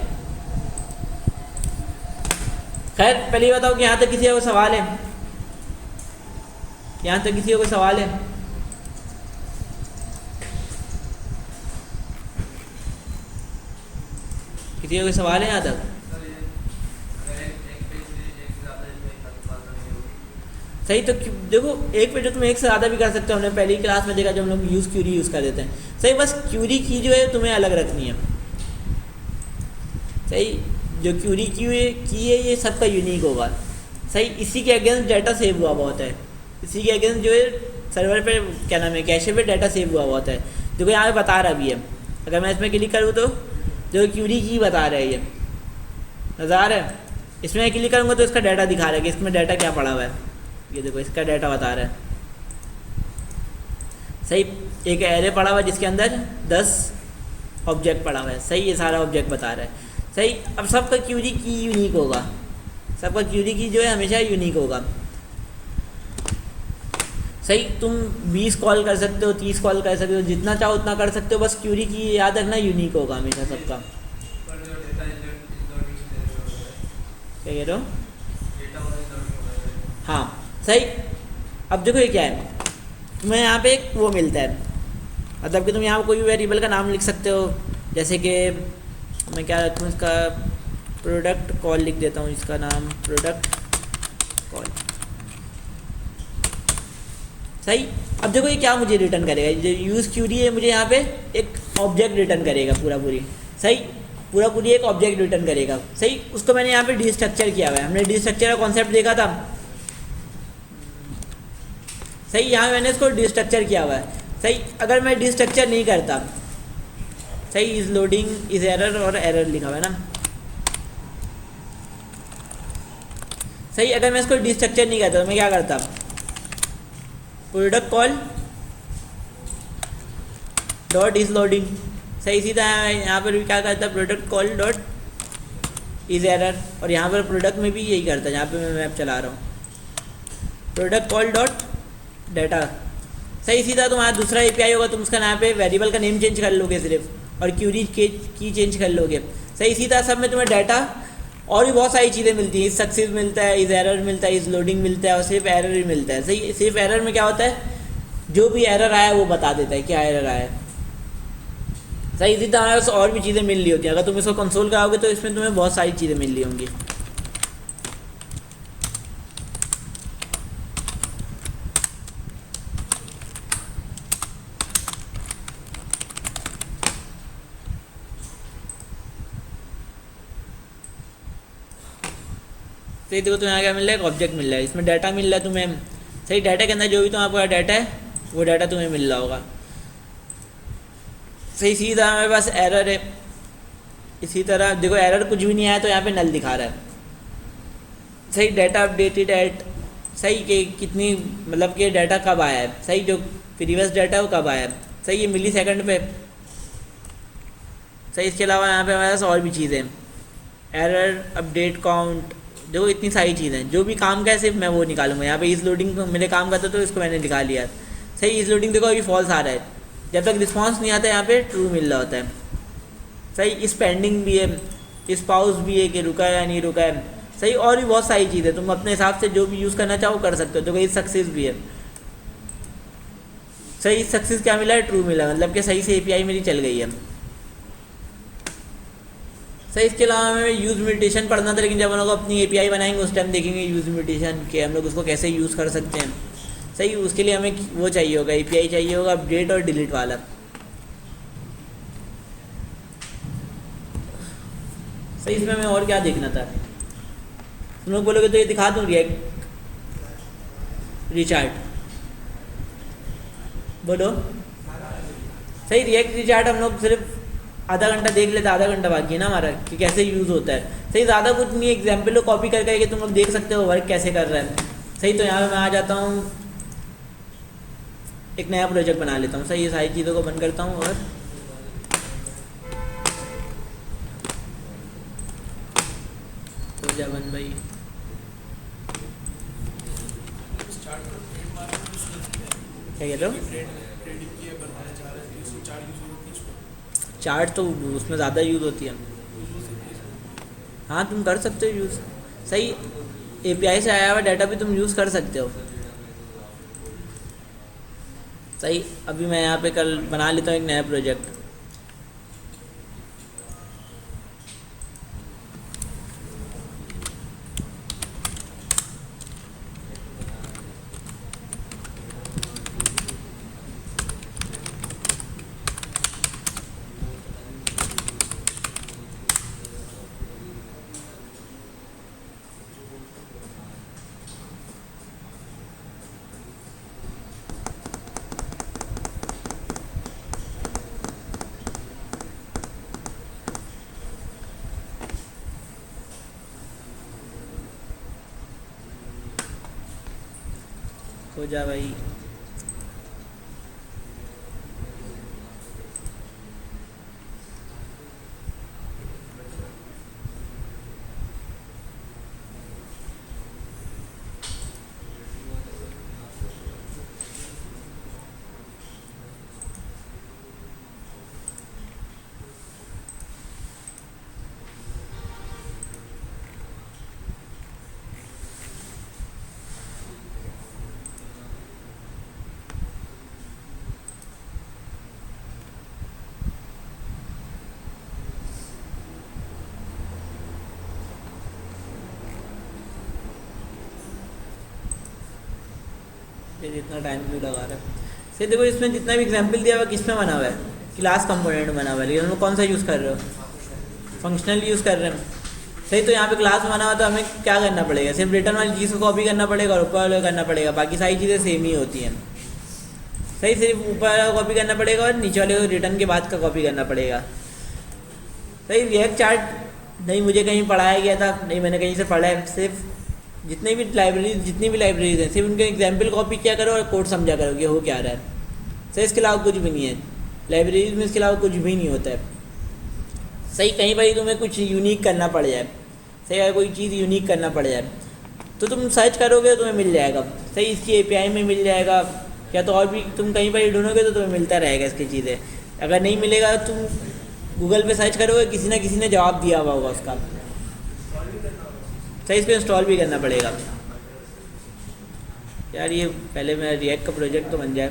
खैर पहले ये बताओ कि यहाँ तक किसी का कोई सवाल है, यहाँ तक किसी का कोई सवाल है। किसी का कोई सवाल है यहाँ तक। सही, तो देखो एक पे जो तुम एक से ज़्यादा भी कर सकते हो, हमने पहली क्लास में देखा जब हम लोग यूज़ क्यूरी यूज़ कर देते हैं। सही, बस क्यूरी की जो है तुम्हें अलग रखनी है। सही, जो क्यूरी की है ये सबका यूनिक होगा। सही, इसी के अगेंस्ट डाटा सेव हुआ बहुत है, इसी के अगेंस्ट जो है सर्वर पे क्या नाम है कैशे पे डाटा सेव हुआ बहुत है। देखो यहाँ पे बता रहा भी है, अगर मैं इसमें क्लिक करूँ तो जो क्यूरी की बता रहा है ये नज़र आ रहा है। इसमें क्लिक करूँगा तो इसका डाटा दिखा रहा है कि इसमें डाटा क्या पड़ा हुआ है। ये देखो इसका डाटा बता रहा है। सही, एक एरे पड़ा हुआ है जिसके अंदर 10 ऑब्जेक्ट पड़ा हुआ है। सही, ये सारा ऑब्जेक्ट बता रहा है। सही, अब सबका क्यूरी की यूनिक होगा, सबका क्यूरी की जो है हमेशा यूनिक होगा। सही, तुम 20 कॉल कर सकते हो, 30 कॉल कर सकते हो, जितना चाहो उतना कर सकते हो, बस क्यूरी की याद रखना यूनिक होगा हमेशा सबका। क्या कह रहे हो। हाँ सही, अब देखो ये क्या है, तुम्हें यहाँ पे एक वो मिलता है, मतलब कि तुम यहाँ कोई भी वेरिएबल का नाम लिख सकते हो। जैसे कि मैं क्या रखूँ, इसका प्रोडक्ट कॉल लिख देता हूँ, इसका नाम प्रोडक्ट कॉल। सही, अब देखो ये क्या मुझे रिटर्न करेगा, जो यूज़ क्यूरी है मुझे यहाँ पे एक ऑब्जेक्ट रिटर्न करेगा पूरा पूरी। सही, पूरा पूरी एक ऑब्जेक्ट रिटर्न करेगा। सही, उसको मैंने यहाँ पे डिस्ट्रक्चर किया हुआ है, हमने डिस्ट्रक्चर का कॉन्सेप्ट देखा था। सही, यहाँ मैंने इसको डिस्ट्रक्चर किया हुआ है। सही, अगर मैं डिस्ट्रक्चर नहीं करता, सही, इज लोडिंग इज एरर और एरर लिखा हुआ है ना, सही, अगर मैं इसको डिस्ट्रक्चर नहीं करता तो मैं क्या करता, product call dot is loading, सही, सीधा यहाँ पर भी क्या करता, product call dot is error, और यहाँ पर प्रोडक्ट में भी यही करता है, यहाँ पे मैं मैप चला रहा हूँ, प्रोडक्ट कॉल डॉट डाटा, सही, सीधा तुम्हारा दूसरा एपीआई होगा, तुम उसका यहाँ पे वेरिएबल का नेम चेंज कर लोगे सिर्फ, और क्यूरी की चेंज कर लोगे, सही, सीधा सब में तुम्हें डाटा और भी बहुत सारी चीज़ें मिलती हैं, इज सक्सेस मिलता है, इज एरर मिलता है, इज लोडिंग मिलता है, और सिर्फ एरर ही मिलता है, सही, सिर्फ एरर में क्या होता है, जो भी एरर आया वो बता देता है क्या एरर आया है, सही, इसी तरह हमारे पास और भी चीज़ें मिल रही होती हैं, अगर तुम इसको कंसोल कराओगे तो इसमें तुम्हें बहुत सारी चीज़ें मिल रही होंगी। सही, देखो तुम्हें क्या मिल रहा है, एक ऑब्जेक्ट मिल रहा है, इसमें डाटा मिल रहा है तुम्हें, सही, डाटा के अंदर जो भी तुम्हारा डाटा है वो डाटा तुम्हें मिल रहा होगा, सही, सीधा हमारे पास एरर है, इसी तरह देखो एरर कुछ भी नहीं आया तो यहाँ पे नल दिखा रहा है, सही, डाटा अपडेटेड एट, सही, कि कितनी मतलब कि डाटा कब आया है, सही, जो प्रीवियस डाटा है वो कब आया है, सही, ये मिली सेकंड पे, सही, इसके अलावा यहाँ पे हमारे पास और भी चीज़ें, एरर अपडेट काउंट, देखो इतनी सारी चीज़ें, जो भी काम का है सिर्फ मैं वो निकालूंगा, यहाँ पे इज लोडिंग मेरे काम करता तो इसको मैंने निकाल लिया, सही, इज लोडिंग देखो अभी फॉल्स आ रहा है, जब तक रिस्पांस नहीं आता यहाँ पे ट्रू मिल रहा होता है, सही, इस पेंडिंग भी है, इस पाउस भी है कि रुका है या नहीं रुका है, सही, और भी बहुत सारी चीज़ें तुम अपने हिसाब से जो भी यूज़ करना चाहो कर सकते हो, देखो इस सक्सेस भी है, सही, इस सक्सेस क्या मिला है, ट्रू मिला, मतलब कि सही से एपीआई मेरी चल गई है, सही, इसके अलावा हमें यूज़ म्यूटेशन पढ़ना था, लेकिन जब हम लोग अपनी एपीआई बनाएंगे उस टाइम देखेंगे यूज़ म्यूटेशन कि हम लोग उसको कैसे यूज़ कर सकते हैं, सही, उसके लिए हमें वो चाहिए होगा, एपीआई चाहिए होगा अपडेट और डिलीट वाला, सही, इसमें हमें और क्या देखना था, तुम लोग बोलोगे तो ये दिखा दूँ, रिएक्ट रिचार्ट, बोलो, सही, रिएक्ट रिचार्ट हम लोग सिर्फ आधा घंटा देख लेते, आधा घंटा बाकी है ना हमारा कि कैसे यूज़ होता है, सही, ज़्यादा कुछ नहीं, एग्जाम्पल को कॉपी कर करके तुम लोग देख सकते हो वर्क कैसे कर रहा है, सही, तो यहाँ पे मैं आ जाता हूँ, एक नया प्रोजेक्ट बना लेता हूँ, सही, ये सारी चीज़ों को बंद करता हूँ और हो जा बंद भाई, क्या कह रहे हो, चार्ट तो उसमें ज़्यादा यूज़ होती है, हाँ तुम कर सकते हो यूज़, सही, एपीआई से आया हुआ डाटा भी तुम यूज़ कर सकते हो, सही, अभी मैं यहाँ पे कल बना लेता हूँ एक नया प्रोजेक्ट, हो जा भाई, फिर इतना टाइम क्यों लगा रहा है, सही, देखो इसमें जितना भी एग्जाम्पल दिया हुआ किस में बना हुआ है, क्लास कंपोनेंट बना हुआ है, लेकिन हम कौन सा यूज़ कर रहे हो, फंक्शनल यूज़ कर रहे हैं, सही, तो यहाँ पे क्लास बना हुआ तो हमें क्या करना पड़ेगा, सिर्फ रिटर्न वाली चीज़ को कॉपी करना पड़ेगा और ऊपर वाले करना पड़ेगा, बाकी सारी चीज़ें सेम ही होती हैं, सही, सिर्फ ऊपर वाला कॉपी करना पड़ेगा और नीचे वाले को रिटर्न के बाद का कॉपी करना पड़ेगा। सही, रिएक्ट चार्ट नहीं मुझे कहीं पढ़ाया गया था, नहीं मैंने कहीं से पढ़ा है। सिर्फ जितनी भी लाइब्रेरीज हैं सिर्फ उनके एग्जाम्पल कॉपी किया करो और कोड समझा करो कि हो क्या रहा है। सही, इसके अलावा कुछ भी नहीं है लाइब्रेरीज में, इसके अलावा कुछ भी नहीं होता है। सही, कहीं पर तुम्हें कुछ यूनिक करना पड़ जाए, सही अगर कोई चीज़ यूनिक करना पड़ जाए तो तुम सर्च करोगे तो तुम्हें मिल जाएगा। सही, इसकी एपीआई में मिल जाएगा, या तो और भी तुम कहीं पर ही ढूंढोगे तो तुम्हें मिलता रहेगा इसकी चीज़ें। अगर नहीं मिलेगा तुम गूगल पे सर्च करोगे, किसी ना किसी ने जवाब दिया हुआ होगा उसका। सही, इसको इंस्टॉल भी करना पड़ेगा। यार ये पहले मेरा रिएक्ट का प्रोजेक्ट तो बन जाए।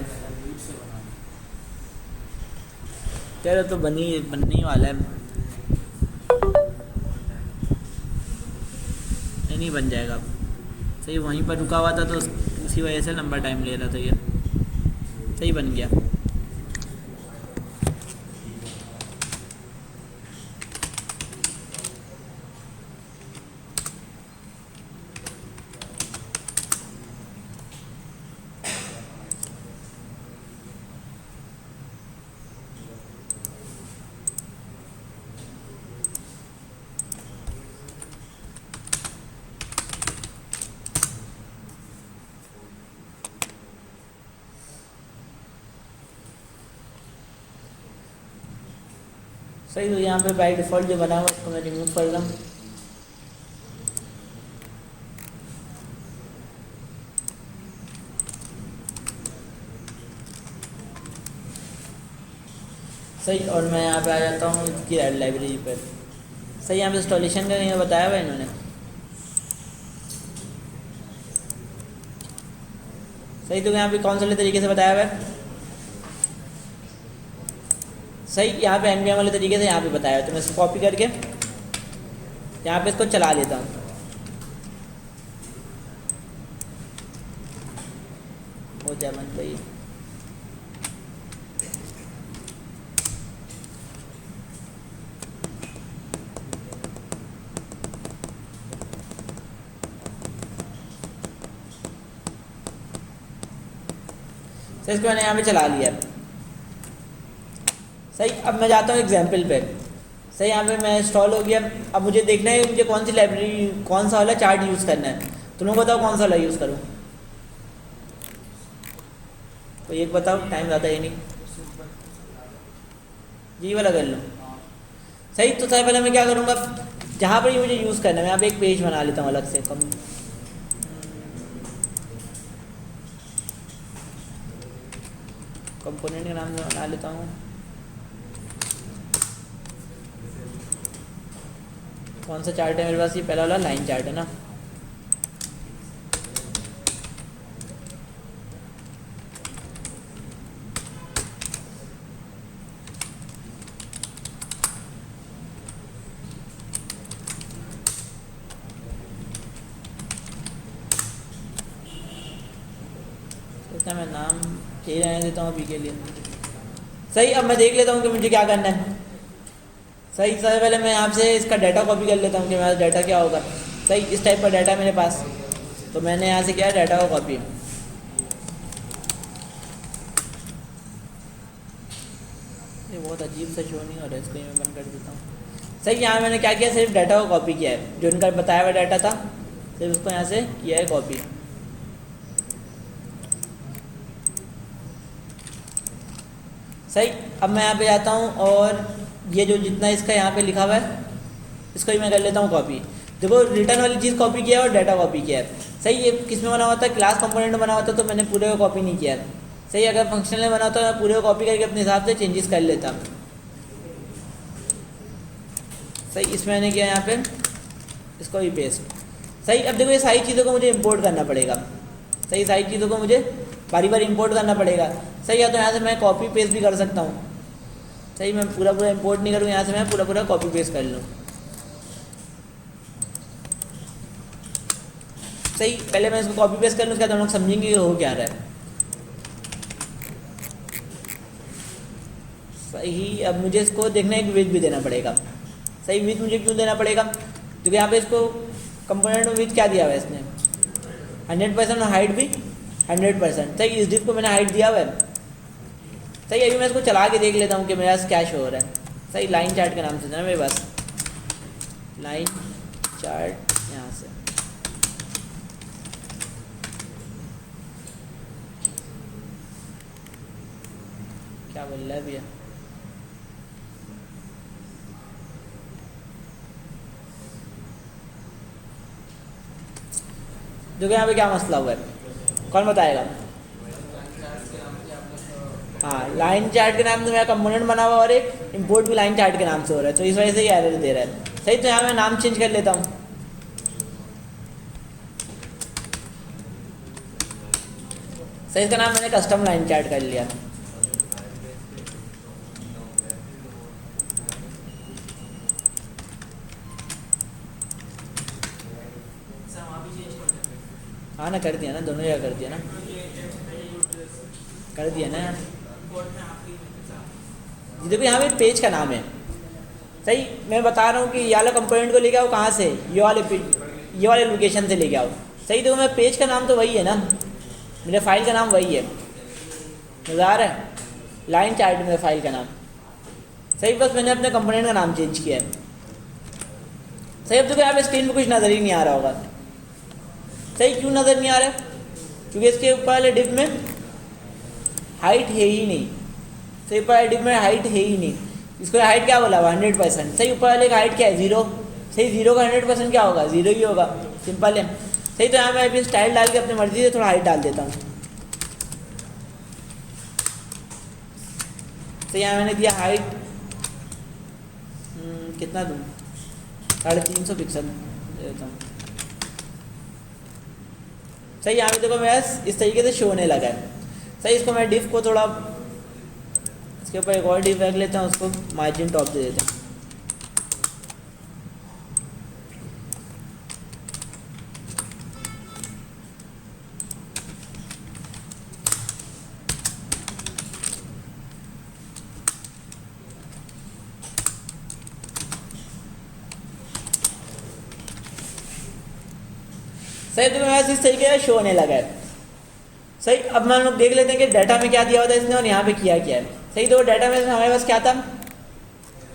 चलो तो बनने ही वाला है, नहीं बन जाएगा। सही, वहीं पर रुका हुआ था तो उसी वजह से लंबा टाइम ले रहा था ये। सही, बन गया। सही, तो यहाँ पे बाय डिफ़ॉल्ट जो बना हुआ उसको मैं रिमूव कर रहा हूँ। सही, और मैं यहाँ पे आ जाता हूँ इसकी लाइब्रेरी पर। सही, यहाँ पे इंस्टॉलेशन का नहीं बताया हुआ इन्होंने। सही, तो यहाँ पे कौन से तरीके से बताया हुआ है। सही, यहाँ पे npm वाले तरीके से यहाँ पे बताया है, तो मैं इसको कॉपी करके यहाँ पे इसको चला लेता हूँ। हो जाए मन भाई। सही, इसको मैंने यहाँ पे चला लिया। सही, अब मैं जाता हूँ एग्जाम्पल पे। सही, यहाँ पे मैं इंस्टॉल हो गया। अब मुझे देखना है मुझे कौन सी लाइब्रेरी, कौन सा वाला चार्ट यूज़ करना है। तुम लोग बताओ कौन सा वाला यूज़ करूँ। तो एक बताओ, टाइम ज़्यादा है नहीं। ये वाला कर लो। सही, तो सबसे पहले मैं क्या करूँगा, जहाँ पर ही मुझे यूज़ करना है मैं यहाँ पे एक पेज बना लेता हूँ अलग से। कंपोनेंट के नाम से बना लेता हूँ। कौन सा चार्ट है मेरे पास, ये पहला वाला लाइन चार्ट है ना। इसका मैं नाम यही रहने देता हूँ अभी के लिए। सही, अब मैं देख लेता हूँ कि मुझे क्या करना है। सही, सबसे पहले मैं यहाँ से इसका डाटा कॉपी कर लेता हूँ कि मेरा डाटा क्या होगा। सही, इस टाइप का डाटा है मेरे पास, तो मैंने यहाँ से किया डाटा का कॉपी। ये बहुत अजीब सा शो नहीं हो रहा है, इसको मैं बंद कर देता हूँ। सही, यहाँ मैंने क्या किया, सिर्फ डाटा को कॉपी किया है, जो इनका बताया हुआ डाटा था सिर्फ उसको यहाँ से किया है कॉपी। सही, अब मैं यहाँ पे जाता हूँ और ये जो जितना इसका यहाँ पे लिखा हुआ है इसको ही मैं कर लेता हूँ कॉपी। देखो, रिटर्न वाली चीज़ कॉपी किया है और डाटा कॉपी किया है। सही, ये किस में बना हुआ था, क्लास कंपोनेंट में बना हुआ था, तो मैंने पूरे को कॉपी नहीं किया है। सही, अगर फंक्शनल में बना होता मैं पूरे को कॉपी करके अपने हिसाब से चेंजेस कर लेता। सही, इसमें मैंने किया यहाँ पे इसको ही पेस्ट। सही, अब देखो ये सारी चीज़ों को मुझे इंपोर्ट करना पड़ेगा। सही, सारी चीज़ों को मुझे बारी बारी इंपोर्ट करना पड़ेगा। सही, या तो यहाँ से मैं कॉपी पेस्ट भी कर सकता हूँ। सही, मैं पूरा इंपोर्ट नहीं करूँ, यहाँ से मैं पूरा कॉपी पेस्ट कर लूँ। सही, पहले मैं इसको कॉपी पेस्ट कर लूँ, उसके बाद हम लोग समझेंगे कि हो क्या रहा है। सही, अब मुझे इसको देखना है कि विड्थ भी देना पड़ेगा। सही, विड्थ मुझे क्यों देना पड़ेगा, क्योंकि यहाँ पे इसको कंपोनेंट में विड्थ क्या दिया हुआ है इसने 100% और हाइट भी 100%। सही, इस डिव को मैंने हाइट दिया हुआ है, सही अभी मैं इसको चला के देख लेता हूँ कि मेरा क्या शो हो रहा है। सही लाइन चार्ट के नाम से ना मेरे पास लाइन चार्ट यहाँ से क्या बोल रहा है भैया। देखो यहाँ पे क्या मसला हुआ है, कौन बताएगा। हाँ लाइन चार्ट के नाम से मेरा कंपोनेंट बना हुआ और एक इंपोर्ट भी लाइन चार्ट के नाम से हो रहा है, तो इस वजह से ये एरर दे रहा है। सही तो यहाँ मैं नाम चेंज कर लेता हूँ। सही इसका नाम मैंने कस्टम लाइन चार्ट कर लिया। हाँ ना कर दिया ना, दोनों जगह कर दिया ना, कर दिया ना यार। देखो यहाँ पे पेज का नाम है। सही मैं बता रहा हूँ कि ये वाला कंपोनेंट को लेके आओ कहाँ से, ये वाले लोकेशन से लेके आओ। सही देखो मैं पेज का नाम तो वही है ना, मेरे फाइल का नाम वही है, मज़ा आ रहा है। लाइन चार्ट मेरे फाइल का नाम। सही बस मैंने अपने कंपोनेंट का नाम चेंज किया है। सही अब देखो यहाँ पे स्क्रीन पे कुछ नज़र ही नहीं आ रहा होगा। सही क्यों नज़र नहीं आ रहा है, क्योंकि इसके ऊपर वाले डिप में हाइट है ही नहीं। सही ऊपर वाले डिप में हाइट है ही नहीं। इसको हाइट क्या बोला हुआ 100%। सही ऊपर वाले का हाइट क्या है 0। सही 0 का 100% क्या होगा 0 ही होगा, सिंपल है। सही तो यहाँ मैं अभी स्टाइल डाल के अपनी मर्जी से थोड़ा हाइट डाल देता हूँ। तो यहाँ मैंने दिया हाइट कितना दूँ 350 पिक्सल देता हूँ। सही यहाँ पे देखो मैं इस तरीके से शो होने लगा है। सही इसको मैं डिफ को थोड़ा इसके ऊपर एक और डिफ रख लेता हूँ, उसको मार्जिन टॉप दे देता हूँ। सही तो मैं इस तरीके से शो होने लगा है। सही अब हम लोग देख लेते हैं कि डाटा में क्या दिया हुआ था इसने और यहाँ पे किया क्या है। सही तो डाटा में हमारे पास क्या था,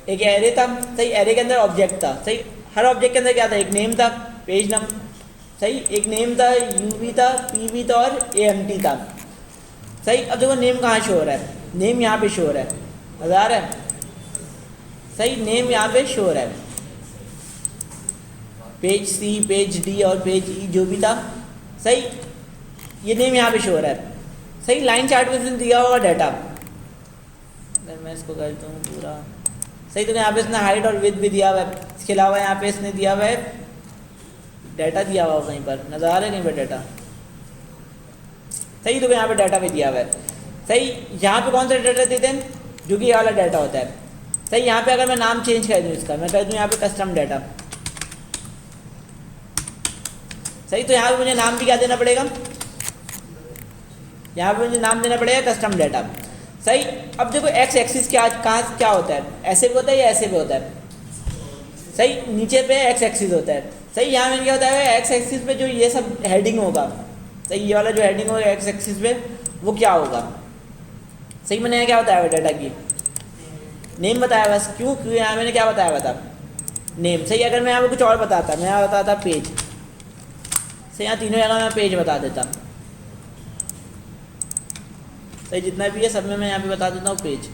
एक एरे था। सही एरे के अंदर ऑब्जेक्ट था। सही हर ऑब्जेक्ट के अंदर क्या था, एक नेम था, पेज नाम। सही एक नेम था, यूवी था, पीवी था और एएमटी था। सही अब देखो नेम कहाँ शो हो रहा है, नेम यहाँ पे शो हो रहा है, मज़ा आ रहा है। सही नेम यहाँ पे शो हो रहा है, पेज सी, पेज डी और पेज ई जो भी था। सही ये नेम यहाँ पे शो हो रहा है। सही लाइन चार्ट में दिया होगा डाटा, अगर मैं इसको करता हूँ पूरा। सही तो यहाँ पे इसने हाइट और विड्थ भी दिया हुआ है। इसके अलावा यहाँ पे इसने दिया हुआ है डाटा दिया हुआ है कहीं पर, नज़र आ रहा है कहीं पर डाटा। सही तो यहाँ पे डाटा भी दिया हुआ है। सही यहाँ पे कौन सा डाटा देते हैं, जो कि ये वाला डाटा होता है। सही यहाँ पे अगर मैं नाम चेंज कर दूँ इसका, मैं कर दूँ यहाँ पे कस्टम डाटा। सही तो यहाँ पे मुझे नाम भी क्या देना पड़ेगा, यहाँ पे मुझे नाम देना पड़ेगा कस्टम डाटा। सही अब देखो एक्स एक्सिस कहाँ क्या होता है, ऐसे भी होता है या ऐसे भी होता है। सही नीचे पे एक्स एक्सिस होता है। सही यहाँ में क्या होता है, एक्स एक्सिस पे जो ये सब हेडिंग होगा, सही ये वाला जो हेडिंग होगा एक्स एक्सिस पे वो क्या होगा। सही मैंने यहाँ क्या बताया हुआ डाटा की नेम बताया बस। क्यों यहाँ मैंने क्या बताया हुआ था, नेम। सही अगर मैं यहाँ पे कुछ और बताता, मैं यहाँ बताता पेज। सही यहाँ तीनों जगह मैं पेज बता देता। सही जितना भी है सब में मैं यहाँ पे बता देता हूँ पेज।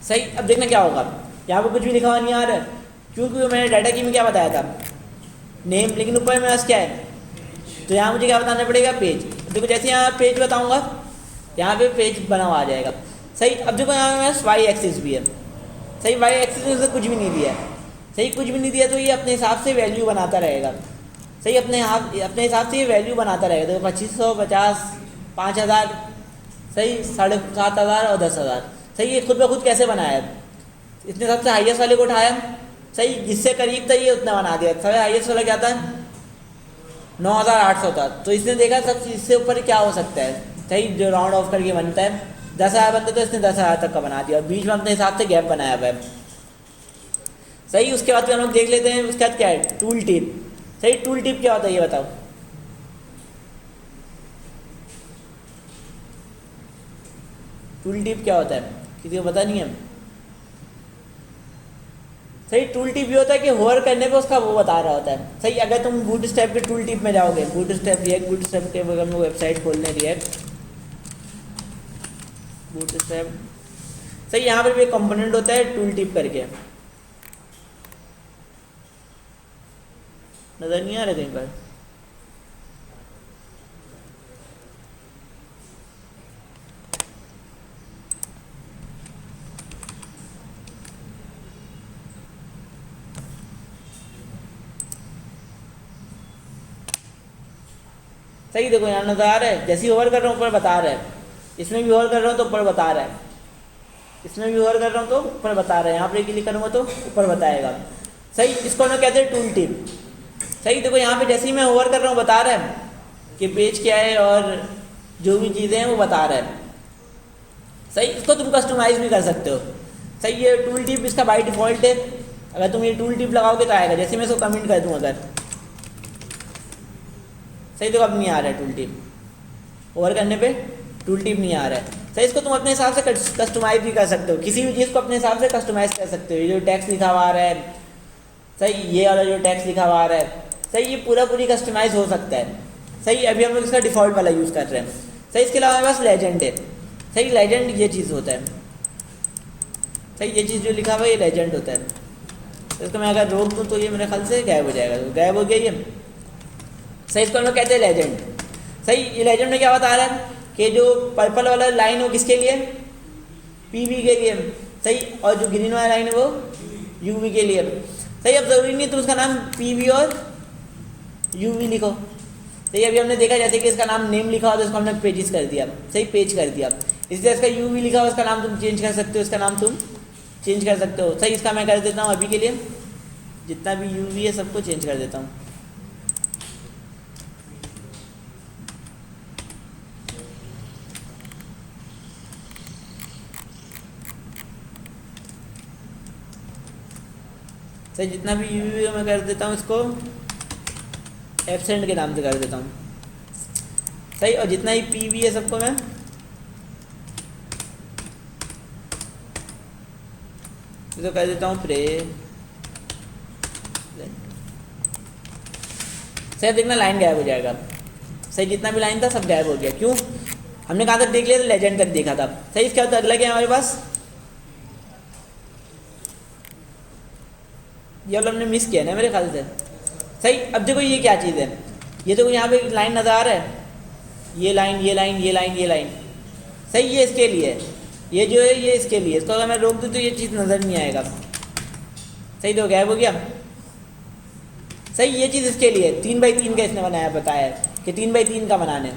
सही अब देखना क्या होगा, यहाँ पे कुछ भी लिखा हुआ नहीं आ रहा है क्योंकि मैंने डाटा की में क्या बताया था नेम, लेकिन ऊपर में क्या है, तो यहाँ मुझे क्या बताना पड़ेगा पेज। देखो जैसे यहाँ पेज बताऊँगा यहाँ पे पेज बना हुआ आ जाएगा। सही अब देखो यहाँ मेरे पास वाई एक्सिस भी है। सही वाई एक्सिस में से कुछ भी नहीं दिया है। सही कुछ भी नहीं दिया तो ये अपने हिसाब से वैल्यू बनाता रहेगा। सही अपने हिसाब से ये वैल्यू बनाता रहेगा। देखो 2500, 50, 5000, सही 7500 और 10,000। सही ये खुद ब खुद कैसे बनाया है, इसने सबसे हाईएस्ट वाले को उठाया। सही जिससे करीब था ये उतना बना दिया। सबसे हाईएस्ट वाला क्या था 9,800 था, तो इसने देखा सब इससे ऊपर क्या हो सकता है, सही, जो राउंड ऑफ करके बनता है 10,000 बनता है तो इसने 10,000 तक का बना दिया और बीच में अपने हिसाब से गैप बनाया हुआ है। सही, उसके बाद हम लोग देख लेते हैं उसके बाद क्या है, टूल टिप। सही, टूल टिप क्या होता है ये बताओ। टूल टिप क्या होता है, किसी को पता नहीं है। सही, टूल टिप ये होता है कि होवर करने पे उसका वो बता रहा होता है। सही, अगर तुम बूट स्टेप के टूल टिप में जाओगे, boot step react boot step के हम लोग वेबसाइट खोलने रिएक्ट बूट स्टेप। सही, यहाँ पर भी एक कंपोनेंट होता है टूल टिप करके, नजर नहीं आ रहा कहीं पर। सही, देखो यहाँ नजर आ रहा है, जैसे ही ओवर कर रहा हूँ ऊपर बता रहा है, इसमें भी ओवर कर रहा हूँ तो ऊपर बता रहा है, इसमें भी ओवर कर रहा हूँ तो ऊपर बता रहा है, यहाँ पर क्लिक करूँगा तो ऊपर बताएगा। सही, इसको हम लोग कहते हैं टूल टिप। सही, देखो यहाँ पे जैसे ही मैं ओवर कर रहा हूँ बता रहा है कि पेज क्या है और जो भी चीज़ें हैं वो बता रहा है। सही, इसको तुम कस्टमाइज़ भी कर सकते हो। सही, ये टूल टिप इसका बाय डिफ़ॉल्ट है, अगर तुम ये टूल टिप लगाओगे तो आएगा। जैसे मैं इसको कमेंट कर दूँ अगर, सही, देखो अब नहीं आ रहा है टूल टिप, ओवर करने पे टूल टिप नहीं आ रहा है। सही, इसको तुम अपने हिसाब से कस्टमाइज़ भी कर सकते हो, किसी भी चीज़ को अपने हिसाब से कस्टमाइज़ कर सकते हो। ये जो टैक्स लिखा हुआ आ रहा है, सही, ये वाला जो टैक्स लिखा हुआ आ रहा है, सही, ये पूरी कस्टमाइज़ हो सकता है। सही, अभी हम लोग इसका डिफ़ॉल्ट वाला यूज़ कर रहे हैं। सही, इसके अलावा हमारे पास लेजेंड है। सही, लेजेंड ये चीज़ होता है। सही, ये चीज़ जो लिखा हुआ है ये लेजेंड होता है। तो इसको मैं अगर रोक दूँ तो ये मेरे ख्याल से गायब हो जाएगा, तो गायब हो गया ये। सही, इसको हम लोग कहते हैं लेजेंड। सही, ये लेजेंड में क्या बता रहा है कि जो पर्पल वाला लाइन हो किसके लिए, पीवी के लिए। सही, और जो ग्रीन वाला लाइन है वो यूवी के लिए। सही, अब ज़रूरी नहीं तुम उसका नाम पीवी और यूवी लिखो। सही, अभी हमने देखा जैसे कि इसका नाम नेम लिखा हो तो इसको हमने पेजेस कर दिया। सही, पेज कर दिया। इसलिए इसका यूवी लिखा हो, इसका नाम तुम चेंज कर सकते हो, इसका नाम तुम चेंज कर सकते हो। सही, इसका मैं कर देता हूँ अभी के लिए, जितना भी यूवी है सबको चेंज कर देता हूँ। सही, जितना भी यूवी मैं कर देता हूँ इसको एब्सेंट के नाम से कर देता हूँ। सही, और जितना ही पीवी है सबको मैं इसको कर देता हूँ प्रे। सही, देखना लाइन गायब हो जाएगा। सही, जितना भी लाइन था सब गायब हो गया। क्यों, हमने कहाँ तक देख लिया था, लेजेंड तक देखा था। सही, इसके बाद अगला क्या है हमारे पास, ये वाला हमने मिस किया ना मेरे ख्याल से। सही, अब देखो ये क्या चीज़ है, ये देखो यहाँ पे लाइन नज़र आ रहा है, ये लाइन ये लाइन ये लाइन ये लाइन। सही, ये इसके लिए है, ये जो है ये इसके लिए। इसको अगर मैं रोक दूँ तो ये चीज़ नज़र नहीं आएगा। सही, तो गायब हो गया। सही, ये चीज़ इसके लिए 3x3 का इसने बनाया, बताया कि 3x3 का बनाने।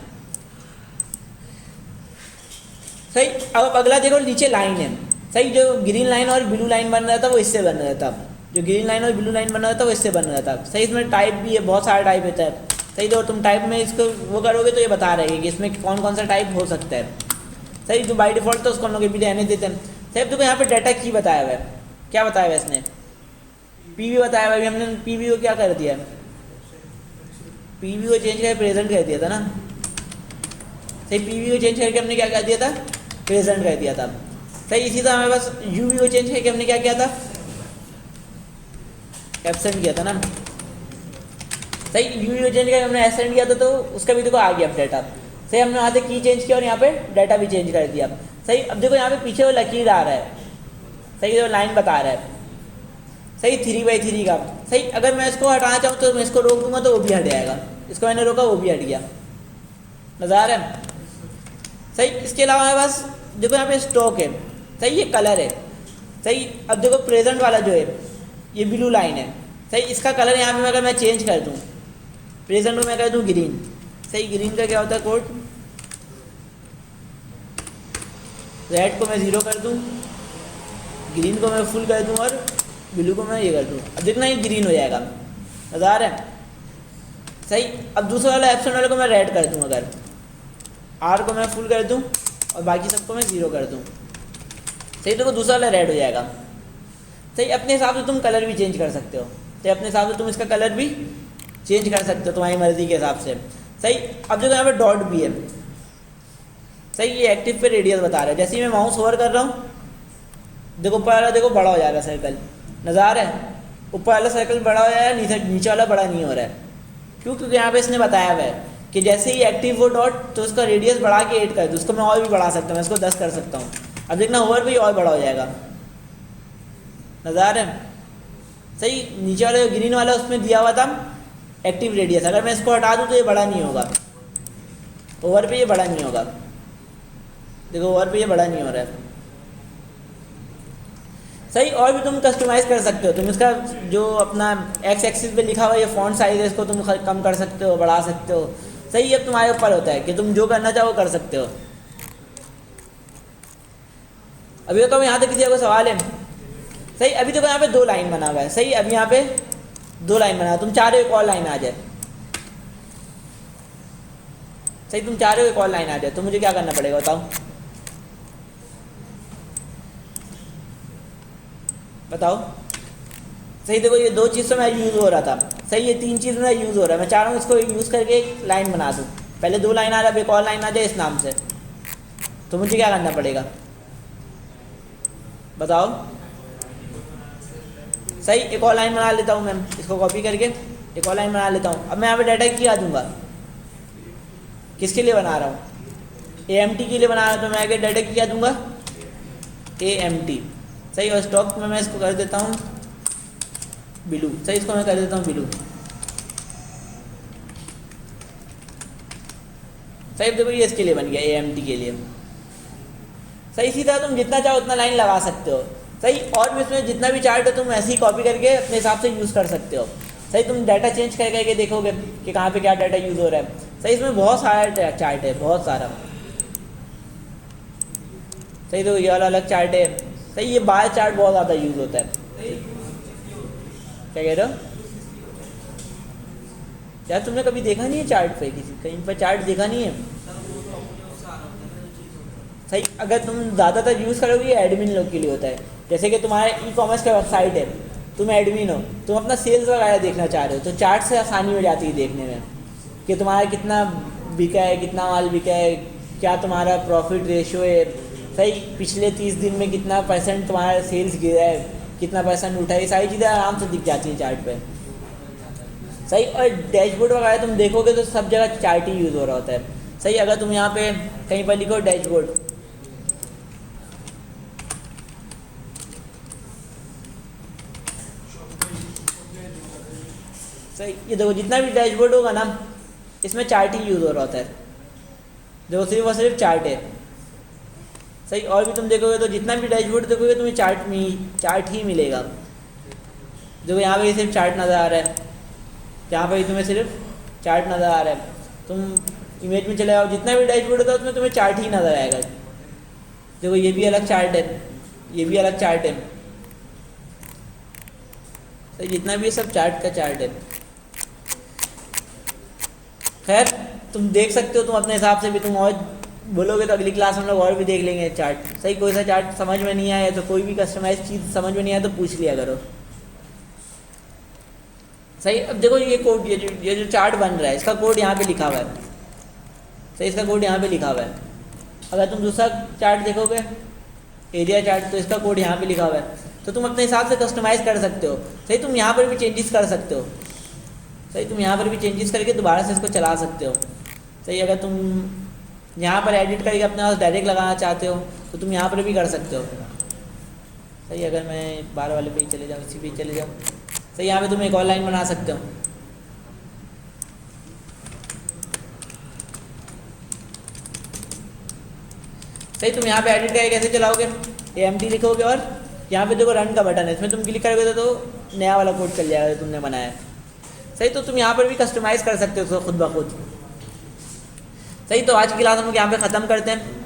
सही, अब अगला देखो नीचे लाइन है। सही, जो ग्रीन लाइन और ब्लू लाइन बन रहा था वो इससे बन रहा था, जो ग्रीन लाइन और ब्लू लाइन बन रहा था वो इससे बन रहा था। सही, इसमें टाइप भी है, बहुत सारा टाइप होता है। सही, तो तुम टाइप में इसको वो करोगे तो ये बता रहे हैं कि इसमें कौन कौन सा टाइप हो सकता है। सही, जो बाय डिफ़ॉल्ट तो उसको हम लोग भी रहने देते हैं। सही, अब देखो यहाँ पे डाटा की बताया हुआ है, क्या बताया हुआ है इसने, पीवी बताया हुआ है। हमने पीवी को क्या कर दिया, पीवी को चेंज करके प्रेजेंट कर दिया था ना। सही, पीवी को चेंज करके हमने क्या कर दिया था, प्रेजेंट कर दिया था। सही, इसी तरह हमारे पास यूवी को चेंज करके हमने क्या किया था, एब्सेंट किया था ना। सही, यूवी को चेंज करके हमने एब्सेंट किया था तो उसका भी देखो आ गया अब डाटा। सही, हमने वहाँ से की चेंज किया और यहाँ पे डाटा भी चेंज कर दिया। सही, अब देखो यहाँ पे पीछे वो लकीर आ रहा है। सही, वो लाइन बता रहा है। सही, 3x3 का। सही, अगर मैं इसको हटाना चाहूँ तो मैं इसको रोक दूंगा तो वो भी हट जाएगा, इसको मैंने रोका वो भी हट गया, नज़र आ रहा है। सही, इसके अलावा हमारे पास देखो यहाँ पे स्टॉक है। सही, ये कलर है। सही, अब देखो प्रेजेंट वाला जो है ये ब्लू लाइन है। सही, इसका कलर यहाँ पे अगर मैं चेंज कर दूँ, प्रेजेंट में मैं कर दूँ ग्रीन। सही, ग्रीन का क्या होता है कोड, रेड को मैं 0 कर दूँ, ग्रीन को मैं फुल कर दूँ और ब्लू को मैं ये कर दूँ। अब देखना ये ग्रीन हो जाएगा, नज़र आ रहा है। सही, अब दूसरा वाला एब्सेंट वाले को मैं रेड कर दूँ अगर, आर को मैं फुल कर दूँ और बाकी सबको मैं 0 कर दूँ। सही, तो दूसरा वाला रेड हो जाएगा। सही, अपने हिसाब से तुम कलर भी चेंज कर सकते हो। तो अपने हिसाब से तुम इसका कलर भी चेंज कर सकते हो तुम्हारी मर्ज़ी के हिसाब से। सही, अब देखो यहाँ पे डॉट भी है। सही, ये एक्टिव पे रेडियस बता रहा है। जैसे ही मैं माउस ओवर कर रहा हूँ, देखो ऊपर वाला देखो बड़ा हो जा रहा है सर्कल, नज़र आ रहा है? ऊपर वाला सर्कल बड़ा हो जा रहा है, नीचे वाला बड़ा नहीं हो रहा है। क्यों? क्योंकि यहाँ पे इसने बताया हुआ है कि जैसे ही एक्टिव हो डॉट तो उसका रेडियस बढ़ा के 8 कर दो। उसको मैं और भी बढ़ा सकता हूँ, मैं इसको 10 कर सकता हूँ। अब देखना ओवर भी और बड़ा हो जाएगा, नज़र आ रहा है? सही, नीचे वाला जो ग्रीन वाला उसमें दिया हुआ था एक्टिव रेडियस, अगर मैं इसको हटा दूँ तो ये बड़ा नहीं होगा, ओवर पे ये बड़ा नहीं होगा। देखो ओवर पे ये बड़ा नहीं हो रहा है। सही, और भी तुम कस्टमाइज़ कर सकते हो। तुम इसका जो अपना एक्स एक्सिस पे लिखा हुआ ये फॉन्ट साइज है, इसको तुम कम कर सकते हो, बढ़ा सकते हो। सही, अब तुम्हारे ऊपर होता है कि तुम जो करना चाहो कर सकते हो। अभी तो यहाँ तक किसी का सवाल है? सही, अभी देखो यहाँ पे 2 लाइन बना हुआ है। सही, अभी यहाँ पे 2 लाइन बना, तुम चाह रहे हो एक और लाइन आ जाए। सही, तुम चाह रहे हो एक और लाइन आ जाए, तो मुझे क्या करना पड़ेगा बताओ? बताओ। सही, देखो ये 2 चीज़ तो मैं यूज़ हो रहा था। सही, ये 3 चीज़ मेरा यूज़ हो रहा है। मैं चाह रहा हूँ इसको यूज़ करके एक लाइन बना दूँ। पहले 2 लाइन आ रहा है, अब एक और लाइन आ जाए इस नाम से, तो मुझे क्या करना पड़ेगा बताओ? सही, एक और लाइन बना लेता हूँ मैं, इसको कॉपी करके एक और लाइन बना लेता हूँ। अब मैं यहाँ पे डाटा क्या दूंगा, किसके लिए बना रहा हूँ? AMT के लिए बना रहा हूँ, तो मैं आगे डाटा क्या दूंगा? AMT। सही, और स्टॉक में मैं इसको कर देता हूँ ब्लू। सही, इसको मैं कर देता हूँ ब्लू। सही, देखो ये इसके लिए बन गया, AMT के लिए। सही, इसी तरह तुम जितना चाहो उतना लाइन लगा सकते हो। सही, और भी इसमें जितना भी चार्ट है तुम ऐसे ही कॉपी करके अपने हिसाब से यूज़ कर सकते हो। सही, तुम डाटा चेंज कर करके देखोगे कि कहाँ पे क्या डाटा यूज़ हो रहा है। सही, इसमें बहुत सारा चार्ट है, बहुत सारा। सही, तो ये वाला अलग चार्ट है। सही, ये बार चार्ट बहुत ज़्यादा यूज़ होता है। क्या कह रहे हो यार? तुमने कभी देखा नहीं है चार्ट पे, किसी कहीं पर चार्ट देखा नहीं है? सही, अगर तुम ज़्यादातर यूज़ करोगे ये एडमिन लोग के लिए होता है। जैसे कि तुम्हारा ई-कॉमर्स का वेबसाइट है, तुम एडमिन हो, तुम अपना सेल्स वगैरह देखना चाह रहे हो, तो चार्ट से आसानी हो जाती है देखने में कि तुम्हारा कितना बिका है, कितना माल बिका है, क्या तुम्हारा प्रॉफिट रेशियो है। सही, पिछले 30 दिन में कितना % तुम्हारा सेल्स गिरा है, कितना % उठा है, ये सारी चीज़ें आराम से दिख जाती हैं चार्ट पे। सही, और डैशबोर्ड वगैरह तुम देखोगे तो सब जगह चार्ट ही यूज़ हो रहा होता है। सही, अगर तुम यहाँ पे कहीं पर लिखो डैशबोर्ड, सही, ये देखो जितना भी डैशबोर्ड होगा ना इसमें चार्ट ही यूज़ हो रहा होता है। देखो सिर्फ और सिर्फ चार्ट है। सही, और भी तुम देखोगे तो जितना भी डैशबोर्ड देखोगे तुम्हें चार्ट ही मिलेगा। देखो यहाँ पे सिर्फ चार्ट नज़र आ रहा है, यहाँ पर तुम्हें सिर्फ चार्ट नज़र आ रहा है। तुम इमेज में चले जाओ, जितना भी डैशबोर्ड होता है उसमें तुम्हें चार्ट ही नज़र आएगा। देखो ये भी अलग चार्ट है, ये भी अलग चार्ट है। तो जितना भी सब चार्ट का चार्ट है। खैर तुम देख सकते हो, तुम अपने हिसाब से भी तुम और बोलोगे तो अगली क्लास में हम लोग और भी देख लेंगे चार्ट। सही, कोई सा चार्ट समझ में नहीं आया तो कोई भी कस्टमाइज चीज़ समझ में नहीं आया तो पूछ लिया करो। सही, अब देखो ये कोड, ये जो चार्ट बन रहा है इसका कोड यहाँ पे लिखा हुआ है। सही, इसका कोड यहाँ पे लिखा हुआ है। अगर तुम दूसरा चार्ट देखोगे एरिया चार्ट, तो इसका कोड यहाँ पे लिखा हुआ है। तो तुम अपने हिसाब से कस्टमाइज़ कर सकते हो। सही, तुम यहाँ पर भी चेंजेस कर सकते हो। सही, तुम यहाँ पर भी चेंजेस करके दोबारा से इसको चला सकते हो। सही, अगर तुम यहाँ पर एडिट करके अपने पास डायरेक्ट लगाना चाहते हो तो तुम यहाँ पर भी कर सकते हो। सही, अगर मैं 12 वाले पे ही चले जाऊँ, इसी पे ही चले जाऊँ। सही, यहाँ पे तुम एक और लाइन बना सकते हो। सही, तुम यहाँ पे एडिट करके कैसे चलाओगे? AMT लिखोगे और यहाँ पे देखो रन का बटन है, इसमें तुम क्लिक करोगे तो नया वाला कोड चल जाएगा जो तुमने बनाया है। सही, तो तुम यहाँ पर भी कस्टमाइज़ कर सकते हो खुद ब खुद। सही, तो आज की क्लास हम लोग यहाँ पे ख़त्म करते हैं।